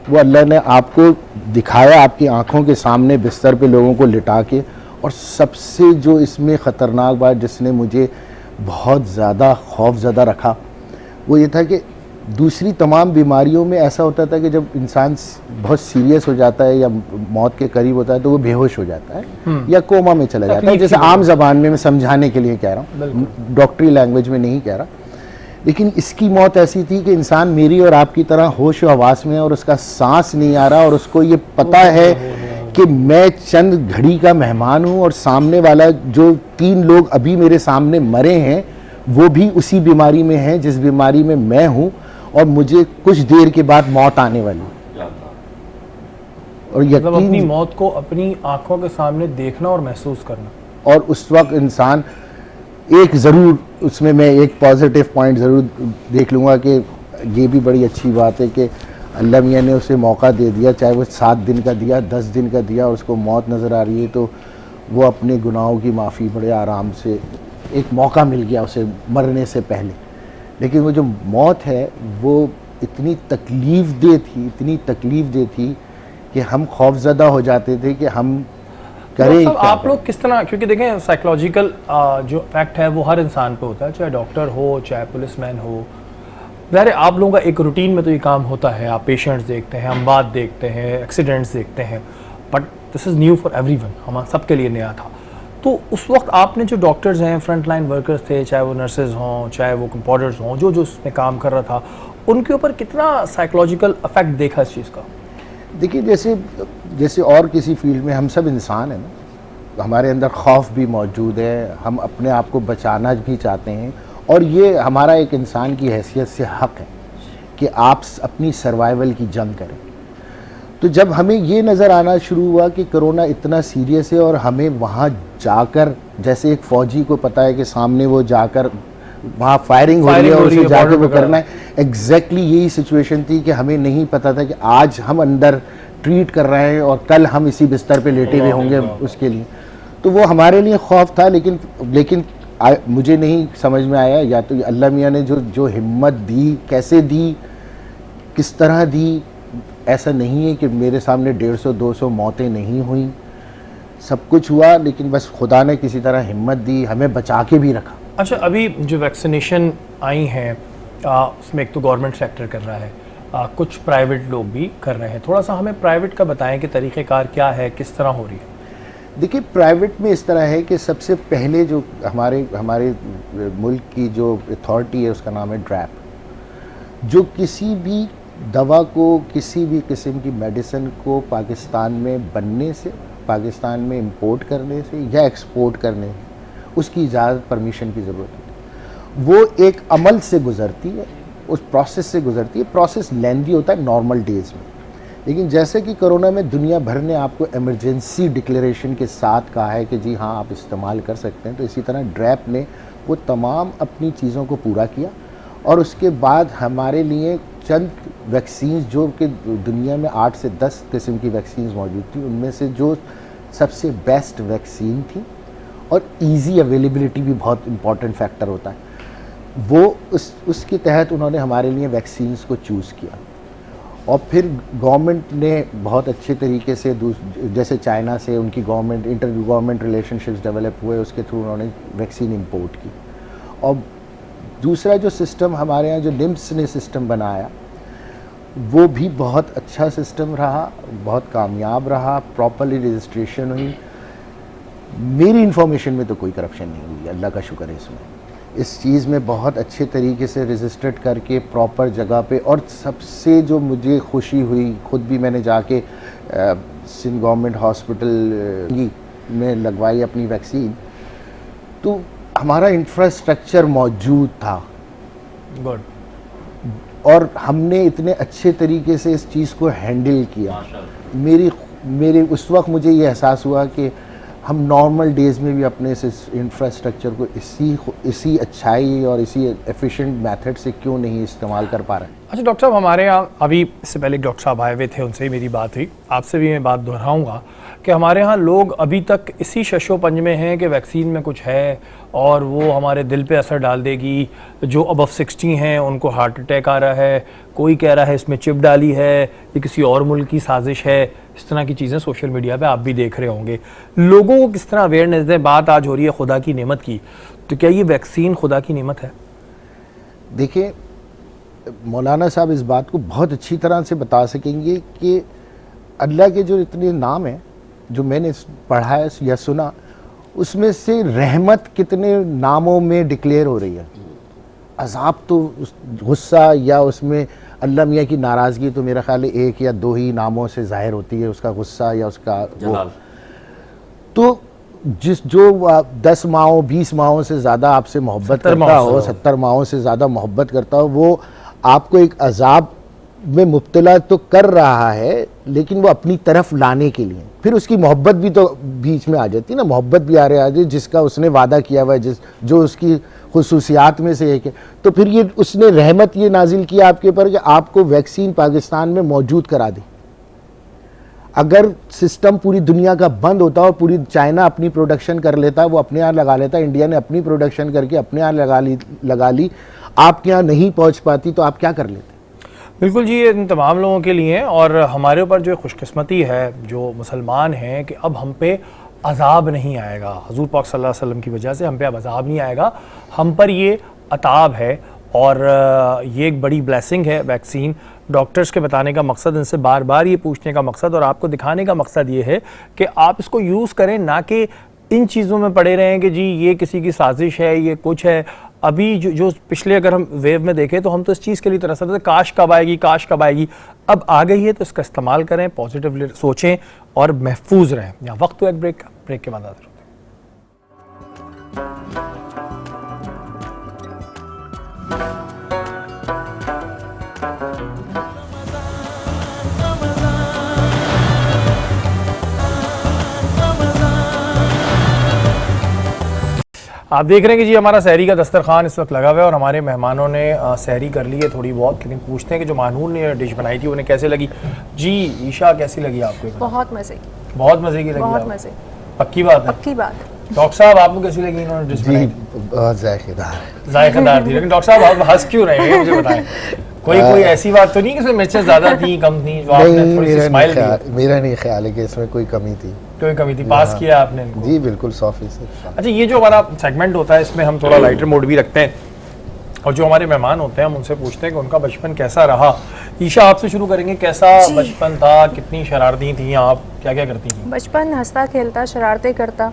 S6: वो अल्लाह ने आपको दिखाया आपकी आंखों के सामने बिस्तर पे लोगों को लिटा के। और सबसे जो इसमें ख़तरनाक बात जिसने मुझे बहुत ज़्यादा खौफज़दा रखा वो ये था कि दूसरी तमाम बीमारियों में ऐसा होता था कि जब इंसान बहुत सीरियस हो जाता है या मौत के करीब होता है तो वो बेहोश हो जाता है या कोमा में चला जाता है, जैसे आम ज़बान में मैं समझाने के लिए कह रहा हूँ, डॉक्टरी लैंग्वेज में नहीं कह रहा। लेकिन इसकी मौत ऐसी थी कि इंसान मेरी और आपकी तरह होश और हवास में है और उसका सांस नहीं आ रहा और उसको ये पता है कि मैं चंद घड़ी का मेहमान हूँ और सामने वाला जो 3 लोग अभी मेरे सामने मरे हैं वो भी उसी बीमारी में हैं जिस बीमारी में मैं हूँ और मुझे कुछ देर के बाद मौत आने वाली है। और
S1: मतलब अपनी
S6: यकीन
S1: मौत को अपनी आंखों के सामने देखना और महसूस करना।
S6: और उस वक्त इंसान एक ज़रूर उसमें मैं एक पॉजिटिव पॉइंट ज़रूर देख लूँगा कि ये भी बड़ी अच्छी बात है कि अल्लाह मियाँ ने उसे मौका दे दिया, चाहे वो 7 दिन का दिया 10 दिन का दिया और उसको मौत नज़र आ रही है तो वो अपने गुनाहों की माफ़ी बड़े आराम से एक मौका मिल गया उसे मरने से पहले। लेकिन वो जो मौत है वो इतनी तकलीफ़ दे थी कि हम खौफज़दा हो जाते थे कि हम करें क्या
S1: आप
S6: करें।
S1: लोग किस तरह, क्योंकि देखें साइकोलॉजिकल जो फैक्ट है वो हर इंसान पे होता है, चाहे डॉक्टर हो चाहे पुलिसमैन हो। ज़ाहिर आप लोगों का एक रूटीन में तो ये काम होता है, आप पेशेंट्स देखते हैं, अमवात देखते हैं, एक्सीडेंट्स देखते हैं, but this is new for everyone, हम सबके लिए नया था। तो उस वक्त आपने जो डॉक्टर्स हैं, फ्रंट लाइन वर्कर्स थे, चाहे वो नर्सेज हों चाहे वो कंपाउंडर्स हों, जो उसमें काम कर रहा था, उनके ऊपर कितना साइकोलॉजिकल इफेक्ट देखा इस चीज़ का?
S6: देखिए जैसे और किसी फील्ड में हम सब इंसान हैं ना, हमारे अंदर खौफ भी मौजूद है, हम अपने आप को बचाना भी चाहते हैं और ये हमारा एक इंसान की हैसियत से हक़ है कि आप अपनी सर्वाइवल की जंग करें। तो जब हमें ये नज़र आना शुरू हुआ कि कोरोना इतना सीरियस है और हमें वहाँ जाकर, जैसे एक फ़ौजी को पता है कि सामने वो जाकर वहाँ फायरिंग हो रही है और उसे जाके वो करना है, एग्जैक्टली यही सिचुएशन थी कि हमें नहीं पता था कि आज हम अंदर ट्रीट कर रहे हैं और कल हम इसी बिस्तर पे लेटे हुए होंगे उसके लिए। तो वो हमारे लिए खौफ था। लेकिन मुझे नहीं समझ में आया, या तो अल्लाह मियाँ ने जो हिम्मत दी, कैसे दी, किस तरह दी। ऐसा नहीं है कि मेरे सामने 150-200 मौतें नहीं हुई, सब कुछ हुआ, लेकिन बस खुदा ने किसी तरह हिम्मत दी, हमें बचा के भी रखा।
S1: अच्छा, अभी जो वैक्सीनेशन आई हैं उसमें एक तो गवर्नमेंट सेक्टर कर रहा है, कुछ प्राइवेट लोग भी कर रहे हैं। थोड़ा सा हमें प्राइवेट का बताएं कि तरीक़ेकार क्या है, किस तरह हो रही है?
S6: देखिए प्राइवेट में इस तरह है कि सबसे पहले जो हमारे मुल्क की जो अथॉरिटी है उसका नाम है ड्रैप, जो किसी भी दवा को, किसी भी किस्म की मेडिसिन को पाकिस्तान में बनने से, पाकिस्तान में इंपोर्ट करने से या एक्सपोर्ट करने उसकी इजाज़त, परमिशन की ज़रूरत होती है। वो एक अमल से गुज़रती है, उस प्रोसेस से गुज़रती है। प्रोसेस लेंदी होता है नॉर्मल डेज़ में, लेकिन जैसे कि कोरोना में दुनिया भर ने आपको इमरजेंसी डिक्लेरेशन के साथ कहा है कि जी हाँ आप इस्तेमाल कर सकते हैं, तो इसी तरह ड्रैप ने वो तमाम अपनी चीज़ों को पूरा किया और उसके बाद हमारे लिए चंद वैक्सीन, जो कि दुनिया में 8 से 10 किस्म की वैक्सीन मौजूद थी, उनमें से जो सबसे बेस्ट वैक्सीन थी और इजी अवेलेबिलिटी भी बहुत इम्पॉर्टेंट फैक्टर होता है, वो उसके तहत उन्होंने हमारे लिए वैक्सीन्स को चूज़ किया। और फिर गवर्नमेंट ने बहुत अच्छे तरीके से, जैसे चाइना से उनकी government, inter government relationships develop हुए, उसके थ्रू उन्होंने वैक्सीन इंपोर्ट की। और दूसरा जो सिस्टम हमारे यहाँ जो निम्स ने सिस्टम बनाया, वो भी बहुत अच्छा सिस्टम रहा, बहुत कामयाब रहा, प्रॉपरली रजिस्ट्रेशन हुई। मेरी इंफॉर्मेशन में तो कोई करप्शन नहीं हुई, अल्लाह का शुक्र है इसमें। इस चीज़ में बहुत अच्छे तरीके से रजिस्टर्ड करके प्रॉपर जगह पे, और सबसे जो मुझे खुशी हुई, ख़ुद भी मैंने जाके सिंध गवर्नमेंट हॉस्पिटल में लगवाई अपनी वैक्सीन, तो हमारा इंफ्रास्ट्रक्चर मौजूद था।
S1: गुड।
S6: और हमने इतने अच्छे तरीके से इस चीज़ को हैंडल किया। मेरे उस वक्त मुझे ये एहसास हुआ कि हम नॉर्मल डेज़ में भी अपने इस इंफ्रास्ट्रक्चर को इसी अच्छाई और इसी एफिशिएंट मेथड से क्यों नहीं इस्तेमाल कर पा रहे हैं।
S1: अच्छा डॉक्टर साहब, हमारे यहाँ अभी इससे पहले एक डॉक्टर साहब आए हुए थे, उनसे ही मेरी बात हुई, आपसे भी मैं बात दोहराऊंगा कि हमारे यहाँ लोग अभी तक इसी शशोपंज में हैं कि वैक्सीन में कुछ है और वो हमारे दिल पे असर डाल देगी। जो अबव 60 हैं उनको हार्ट अटैक आ रहा है, कोई कह रहा है इसमें चिप डाली है, ये किसी और मुल्क की साजिश है। इस तरह की चीज़ें सोशल मीडिया पे आप भी देख रहे होंगे। लोगों को किस तरह अवेयरनेस दें? बात आज हो रही है खुदा की नेमत की, तो क्या ये वैक्सीन खुदा की नेमत है?
S6: देखिए, मौलाना साहब इस बात को बहुत अच्छी तरह से बता सकेंगे कि अल्लाह के जो इतने नाम हैं जो मैंने पढ़ा है या सुना, उसमें से रहमत कितने नामों में डिक्लेयर हो रही है। अजाब तो गुस्सा या उसमें अल्लाह मियाँ की नाराज़गी तो मेरा ख्याल है 1 या 2 ही नामों से जाहिर होती है, उसका गुस्सा या उसका
S3: जलाल।
S6: तो जो 10 माहों 20 माहों से ज़्यादा आपसे मोहब्बत करता हो, 70 माहों से ज़्यादा मोहब्बत करता हो, वो आपको एक अजाब में मुब्तला तो कर रहा है, लेकिन वो अपनी तरफ लाने के लिए फिर उसकी मोहब्बत भी तो बीच में आ जाती है ना। मोहब्बत भी आ जाती है जिसका उसने वादा किया हुआ है, जो उसकी खुसूसियात में से एक है। तो फिर ये उसने रहमत ये नाजिल किया आपके ऊपर कि आपको वैक्सीन पाकिस्तान में मौजूद करा दी। अगर सिस्टम पूरी दुनिया का बंद होता और पूरी चाइना अपनी प्रोडक्शन कर लेता, वो अपने यहाँ लगा लेता, इंडिया ने अपनी प्रोडक्शन करके अपने यहाँ लगा ली, आपके यहाँ नहीं पहुँच पाती, तो आप क्या कर लेते?
S1: बिल्कुल जी, ये इन तमाम लोगों के लिए और हमारे ऊपर जो खुशकिस्मती है जो मुसलमान हैं कि अब हम पे अजाब नहीं आएगा। हुज़ूर पाक सल्लल्लाहु अलैहि वसल्लम की वजह से हम पे अब अजाब नहीं आएगा, हम पर ये अताब है और ये एक बड़ी ब्लेसिंग है वैक्सीन। डॉक्टर्स के बताने का मकसद, इनसे बार बार ये पूछने का मकसद और आपको दिखाने का मकसद ये है कि आप इसको यूज़ करें, ना कि इन चीज़ों में पड़े रहें कि जी ये किसी की साजिश है, ये कुछ है। अभी जो पिछले अगर हम वेव में देखें तो हम तो इस चीज़ के लिए तरस रहे थे, काश कब आएगी, काश कब आएगी। अब आ गई है तो इसका इस्तेमाल करें, पॉजिटिवली सोचें और महफूज रहें। यहाँ वक्त हुआ एक ब्रेक के बाद आते हैं। आप देख रहे हैं कि जी हमारा सहरी का दस्तरखान इस वक्त लगा हुआ है और हमारे मेहमानों ने सहरी कर ली है थोड़ी बहुत, लेकिन पूछते हैं कि जो मानून ने डिश बनाई थी उन्हें कैसे लगी। जी ईशा, कैसी लगी आपको?
S4: बहुत मज़े की।
S1: बहुत मज़े की लगी?
S4: बहुत मज़े।
S1: पक्की बात है?
S4: पक्की बात।
S1: डॉक्टर साहब आपको कैसी लगी इन्होंने डिश बनाई?
S6: बहुत जायकेदार
S1: जायकेदार थी। लेकिन डॉक्टर साहब आप हंस क्यों रहे हैं, मुझे बताएं। कोई ऐसी बात तो नहीं कि इसमें मिर्चें ज़्यादा थी, कम थी, जो आपने थोड़ी सी स्माइल दी?
S6: मेरा नहीं ख्याल है कि इसमें कोई कमी थी।
S1: कोई कमी थी? पास किया आपने इनको?
S6: जी बिल्कुल 100%।
S1: अच्छा, ये जो हमारा सेगमेंट होता है इसमें हम थोड़ा लाइटर मोड भी रखते हैं और जो हमारे मेहमान होते हैं हम उनसे पूछते हैं कि उनका बचपन कैसा रहा। ईशा, आपसे शुरू करेंगे, कैसा बचपन था, कितनी शरारती थी आप, क्या क्या करती थी?
S4: बचपन हंसता खेलता शरारतें करता,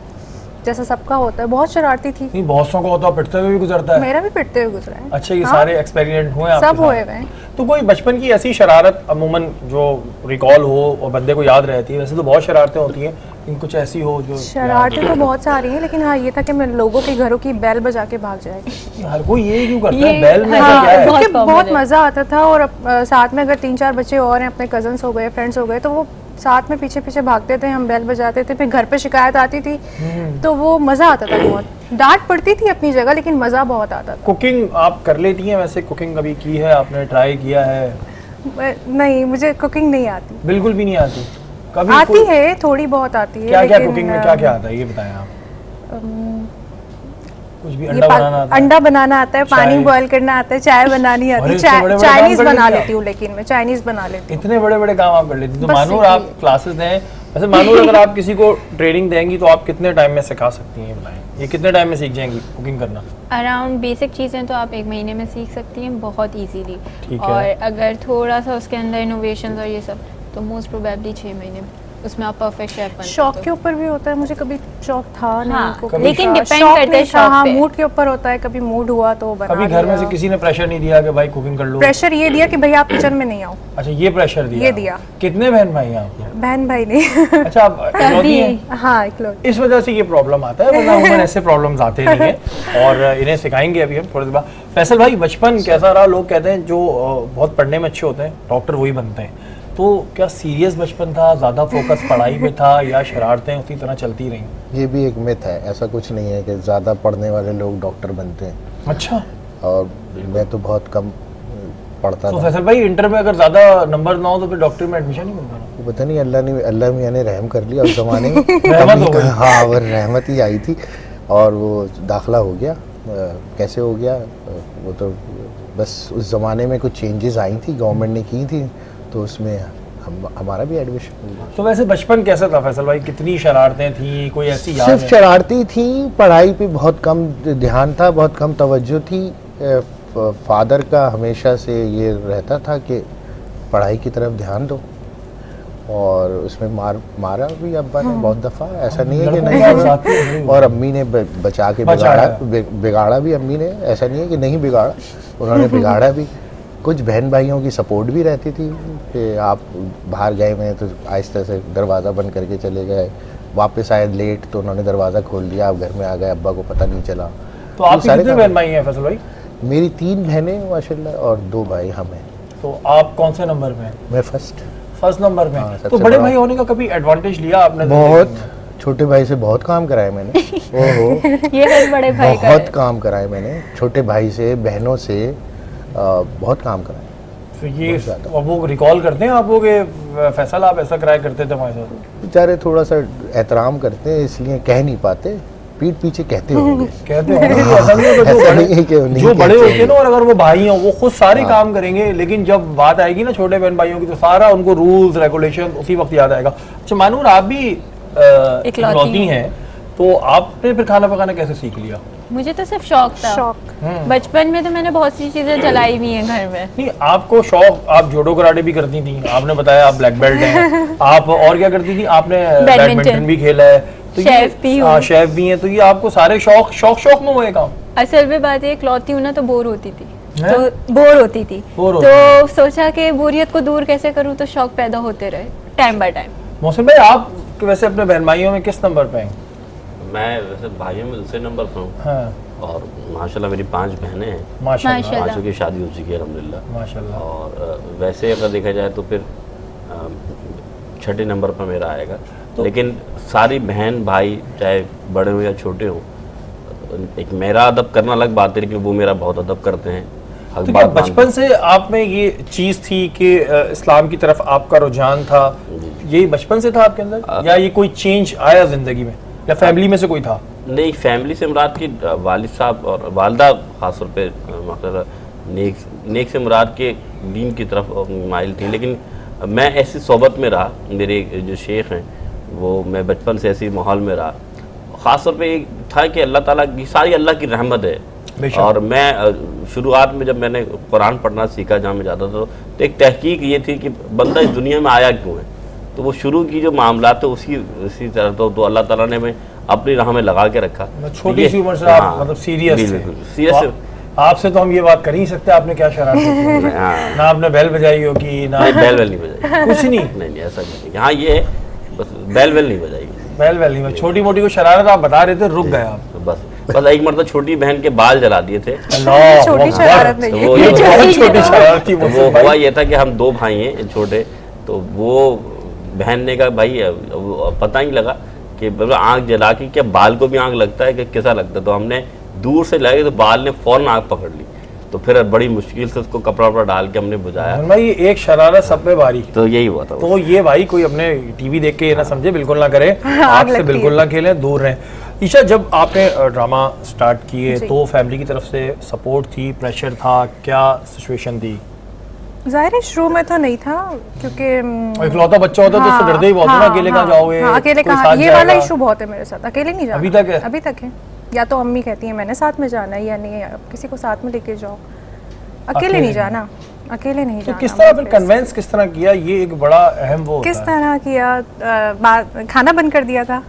S4: जैसा सबका होता है। बहुत शरारती थी।
S1: नहीं, बहुत सौ का होता है, पिटते हुए भी गुजरता है।
S4: मेरा भी पिटते हुए गुजरा है।
S1: अच्छा, ये सारे एक्सपेरिमेंट हुए आपके
S4: सब
S1: साथ?
S4: हुए हैं।
S1: तो कोई बचपन की ऐसी शरारत अमूमन जो रिकॉल हो और बंदे को याद रहती है? वैसे तो बहुत शरारतें होती हैं, लेकिन कुछ ऐसी हो जो
S4: शरारतें तो बहुत सारी हैं, लेकिन हाँ ये था कि मैं लोगों के घरों की बेल बजा के भाग जाएगी।
S1: हर कोई ये क्यों करता है? बैल में
S4: हाँ,
S1: ऐसा क्या है?
S4: क्योंकि बहुत मज़ा आता था और साथ में अगर 3-4 बच्चे और हैं, अपने कजन्स हो गए, फ्रेंड्स हो गए, तो वो साथ में पीछे पीछे भागते थे, हम बेल बजाते थे। फिर घर पे शिकायत आती थी तो वो मज़ा आता था बहुत। डांट पड़ती थी अपनी जगह, लेकिन मज़ा बहुत आता था।
S1: कुकिंग आप कर लेती हैं? वैसे कुकिंग कभी की है आपने, ट्राई किया है?
S4: नहीं, मुझे कुकिंग नहीं आती।
S1: बिल्कुल भी नहीं आती? कभी
S4: आती है, थोड़ी बहुत आती है।
S1: क्या क्या कुकिंग में क्या क्या आता है ये बताएं आप? कुछ भी? अंडा बनाना आता है?
S4: अंडा बनाना आता है, पानी बॉईल करना आता है, चाय बनानी आती है, चाइनीज बना लेती हूँ, लेकिन मैं चाइनीज बना लेती हूँ।
S1: इतने बड़े बड़े काम आप कर लेती? तो मानूर आप क्लासेस दें, वैसे मानूर अगर आप किसी को ट्रेनिंग देंगी तो आप कितने टाइम में सिखा सकती हैं? बताएं, ये कितने टाइम में सीख जाएंगी कुकिंग करना?
S2: अराउंड बेसिक चीज़ें तो आप 1 महीने में सीख सकती हैं बहुत इजीली।
S1: ठीक है।
S2: और अगर थोड़ा सा उसके अंदर इनोवेशंस और ये सब, तो मोस्ट प्रोबेबली 6 महीने में उसमें आप परफेक्ट शेफ बन
S4: शौक के ऊपर भी होता है। मुझे कभी शौक था नहीं,
S2: हाँ,
S4: cooking
S2: लेकिन
S4: का।
S2: डिपेंड
S4: शौक
S2: करता है
S4: नहीं था,
S2: शौक
S4: हाँ,
S2: पे।
S4: मूड के ऊपर होता है। कभी मूड हुआ तो बना
S1: कभी घर में
S4: लिया।
S1: से किसी ने प्रेशर नहीं दिया कि भाई कुकिंग कर लो?
S4: प्रेशर ये दिया कि भैया आप किचन में नहीं आओ।
S1: अच्छा, ये प्रेशर दिया?
S4: ये दिया।
S1: कितने बहन भाई हैं आपके?
S4: बहन भाई नहीं।
S1: अच्छा, आप इकलौती हैं?
S4: हाँ, इकलौती।
S1: इस वजह से ये प्रॉब्लम आता है, वरना उमन ऐसे प्रॉब्लम्स आते नहीं हैं और इन्हें सिखाएंगे अभी हम थोड़ी देर बाद। फैसल भाई, बचपन कैसा रहा? लोग कहते हैं जो बहुत पढ़ने में अच्छे होते हैं डॉक्टर वही बनते हैं, तो क्या सीरियस बचपन था, ज़्यादा फोकस पढ़ाई पे था या शरारतें उसी तरह चलती रहीं?
S6: ये भी एक मिथ है, ऐसा कुछ नहीं है कि ज़्यादा पढ़ने वाले लोग डॉक्टर बनते हैं।
S1: अच्छा।
S6: और मैं तो बहुत कम पढ़ता
S1: तो
S6: था।
S1: फैसल भाई इंटर में अगर ज्यादा नंबर ना हो तो फिर डॉक्टरी में एडमिशन नहीं मिलता ना?
S6: वो पता नहीं अल्लाह मियाँ ने रहम कर लिया उस ज़माने में।
S1: रहमत हो गई।
S6: हाँ, वो रहमत ही आई थी और वो दाखिला हो गया। कैसे हो गया वो तो बस उस ज़माने में कुछ चेंजेस आई थी, गवर्नमेंट ने की थी, तो उसमें हमारा भी एडमिशन हो गया।
S1: तो वैसे बचपन कैसा था फैसल भाई, कितनी शरारतें थी, कोई ऐसी याद
S6: सिर्फ
S1: है?
S6: शरारती थी, पढ़ाई पे बहुत कम ध्यान था, बहुत कम तवज्जो थी। फादर का हमेशा से ये रहता था कि पढ़ाई की तरफ ध्यान दो, और उसमें मारा भी अब्बा ने बहुत दफ़ा, ऐसा नहीं है कि नहीं, और अम्मी ने बचा के बिगाड़ा भी अम्मी ने, ऐसा नहीं है कि नहीं बिगाड़ा, उन्होंने बिगाड़ा भी। कुछ बहन भाइयों की सपोर्ट भी रहती थी कि आप बाहर गए में तो आहिस्ता से दरवाज़ा बंद करके चले गए, वापस आए लेट तो उन्होंने दरवाज़ा खोल दिया, आप घर में आ गए, अब्बा को पता नहीं चला।
S1: तो आपके कितने बहन भाई हैं फैसल भाई?
S6: मेरी 3 बहनें माशाल्लाह और 2 भाई हम हैं।
S1: तो आप कौन से नंबर में हैं?
S6: मैं फर्स्ट
S1: नंबर में।
S6: हाँ,
S1: तो बड़े भाई होने का कभी एडवांटेज लिया आपने?
S6: बहुत, छोटे भाई से बहुत काम कराए मैंने। ओहो,
S2: ये हर बड़े भाई का
S6: बहुत काम कराए मैंने, छोटे भाई से, बहनों से बहुत काम कराए।
S1: तो ये अब वो रिकॉल करते हैं आपको कि फैसल आप ऐसा कराया करते थे हमारे साथ?
S6: बेचारे थोड़ा सा एहतराम करते हैं इसलिए कह नहीं पाते, पीठ पीछे कहते होंगे।
S1: कहते होंगे कि ऐसा नहीं होता,
S6: ऐसा नहीं है कि वो नहीं
S1: जो बड़े
S6: कहते
S1: होते हैं ना, और अगर वो भाई हों वो खुद सारे काम करेंगे, लेकिन जब बात आएगी ना छोटे बहन भाइयों की तो सारा उनको रूल्स रेगुलेशन उसी वक्त याद आएगा। अच्छा मानूर, आप भी इकलौती हैं, तो आपने फिर खाना पकाना कैसे सीख लिया?
S2: मुझे तो सिर्फ शौक था।
S4: शौक।
S2: बचपन में तो मैंने बहुत सी चीजें जलाई हुई हैं घर में।
S1: नहीं, आपको शौक, आप जूडो कराटे भी करती थी, आपने बताया आप ब्लैक बेल्ट हैं, आप और क्या करती थी? आपने बैडमिंटन भी खेला है, तो
S2: शेफ भी हूँ।
S1: शेफ भी हैं, तो ये आपको सारे शौक में हुए काम?
S2: असल में बात है, इकलौती हूँ ना, तो बोर होती थी।
S1: हैं?
S2: तो बोर होती थी,
S1: बोर
S2: तो सोचा कि बोरियत को दूर कैसे करूँ, तो शौक पैदा होते रहे टाइम बाय टाइम।
S1: मौसम भाई, आप वैसे अपने बहन भाइयों में किस नंबर पे हैं?
S3: मैं वैसे भाइयों में दूसरे नंबर पर हूँ,
S1: हाँ,
S3: और माशाल्लाह मेरी 5 बहनें हैं,
S1: माशाल्लाह
S2: माशाल्लाह।
S3: 5 की शादी हो चुकी है अल्हम्दुलिल्लाह।
S1: माशाल्लाह।
S3: और वैसे अगर देखा जाए तो फिर 6ठे नंबर पर मेरा आएगा। लेकिन सारी बहन भाई चाहे बड़े हो या छोटे हो, एक मेरा अदब करना अलग बात है, लेकिन वो मेरा बहुत अदब करते हैं। हक
S1: तो क्या
S3: बात
S1: बचपन से आप में ये चीज थी कि इस्लाम की तरफ आपका रुझान था, यही बचपन से था आपके अंदर, या ये कोई चेंज आया जिंदगी में, या फैमिली में से कोई था?
S3: नहीं, फैमिली से मुराद की वालिद साहब और वालदा खासतौर पे मतलब नेक से मुराद के दीन की तरफ माइल थी, लेकिन मैं ऐसी सोबत में रहा, मेरे जो शेख हैं वो, मैं बचपन से ऐसी माहौल में रहा। ख़ासतौर पे एक था कि अल्लाह ताला की सारी अल्लाह की रहमत है। और मैं शुरुआत में जब मैंने कुरान पढ़ना सीखा, जहाँ मैं जाता था, तो एक तहकीक ये थी कि बंदा इस दुनिया में आया क्यों है, तो वो शुरू की जो मामला थे उसी तरह तो अल्लाह ताला ने मैं अपनी राह में लगा के रखा।
S1: छोटी सी उम्र से आप मतलब सीरियस थे? आपसे तो हम ये बात कर ही सकते हैं, आपने क्या शरारत की? ना आपने बैल बजाई होगी? ना
S3: बैल नहीं बजाई,
S1: कुछ नहीं?
S3: नहीं ऐसा नहीं। यहाँ ये है बस, बैल नहीं बजाई,
S1: बैल नहीं, छोटी मोटी को शरारत आप बता रहे थे, रुक गए आप?
S3: बस एक मरतबा छोटी बहन के बाल जला दिए थे।
S4: छोटी शरारत नहीं है,
S1: ये बहुत छोटी शरारत थी।
S3: तो वो हुआ ये था कि हम 2 भाई हैं छोटे, तो वो बहन ने कहा भाई पता ही लगा कि आँख जला के, क्या बाल को भी आँख लगता है कि कैसा लगता है, तो हमने दूर से लगे तो बाल ने फौरन आँख पकड़ ली, तो फिर बड़ी मुश्किल से उसको कपड़ा वपड़ा डाल के हमने बुझाया।
S1: भाई एक शरारत सब पे भारी,
S3: तो यही हुआ था।
S1: तो ये भाई कोई अपने टीवी देख के ये ना समझे, बिल्कुल ना करे, आपसे बिल्कुल ना खेलें, दूर रहें। ईशा, जब आपने ड्रामा स्टार्ट किए तो फैमिली की तरफ से सपोर्ट थी, प्रेशर था, क्या सिचुएशन थी?
S4: ज़ाहिर है शुरू में तो नहीं था, क्योंकि
S1: इकलौता बच्चा होता है तो डरते ही बहुत हो ना, अकेले कहाँ जाओगे?
S4: अकेले कहाँ, ये वाला इशू बहुत है मेरे साथ, अकेले नहीं जाना।
S1: अभी तक है?
S4: अभी तक है, या तो अम्मी कहती है मैंने साथ में जाना है, या नहीं किसी को साथ में लेके जाओ, अकेले नहीं जाना, अकेले नहीं जाना।
S1: तो किस तरह फिर कन्वेंस किस तरह किया, ये एक बड़ा अहम वो
S4: किस तरह किया? खाना बंद कर दिया था।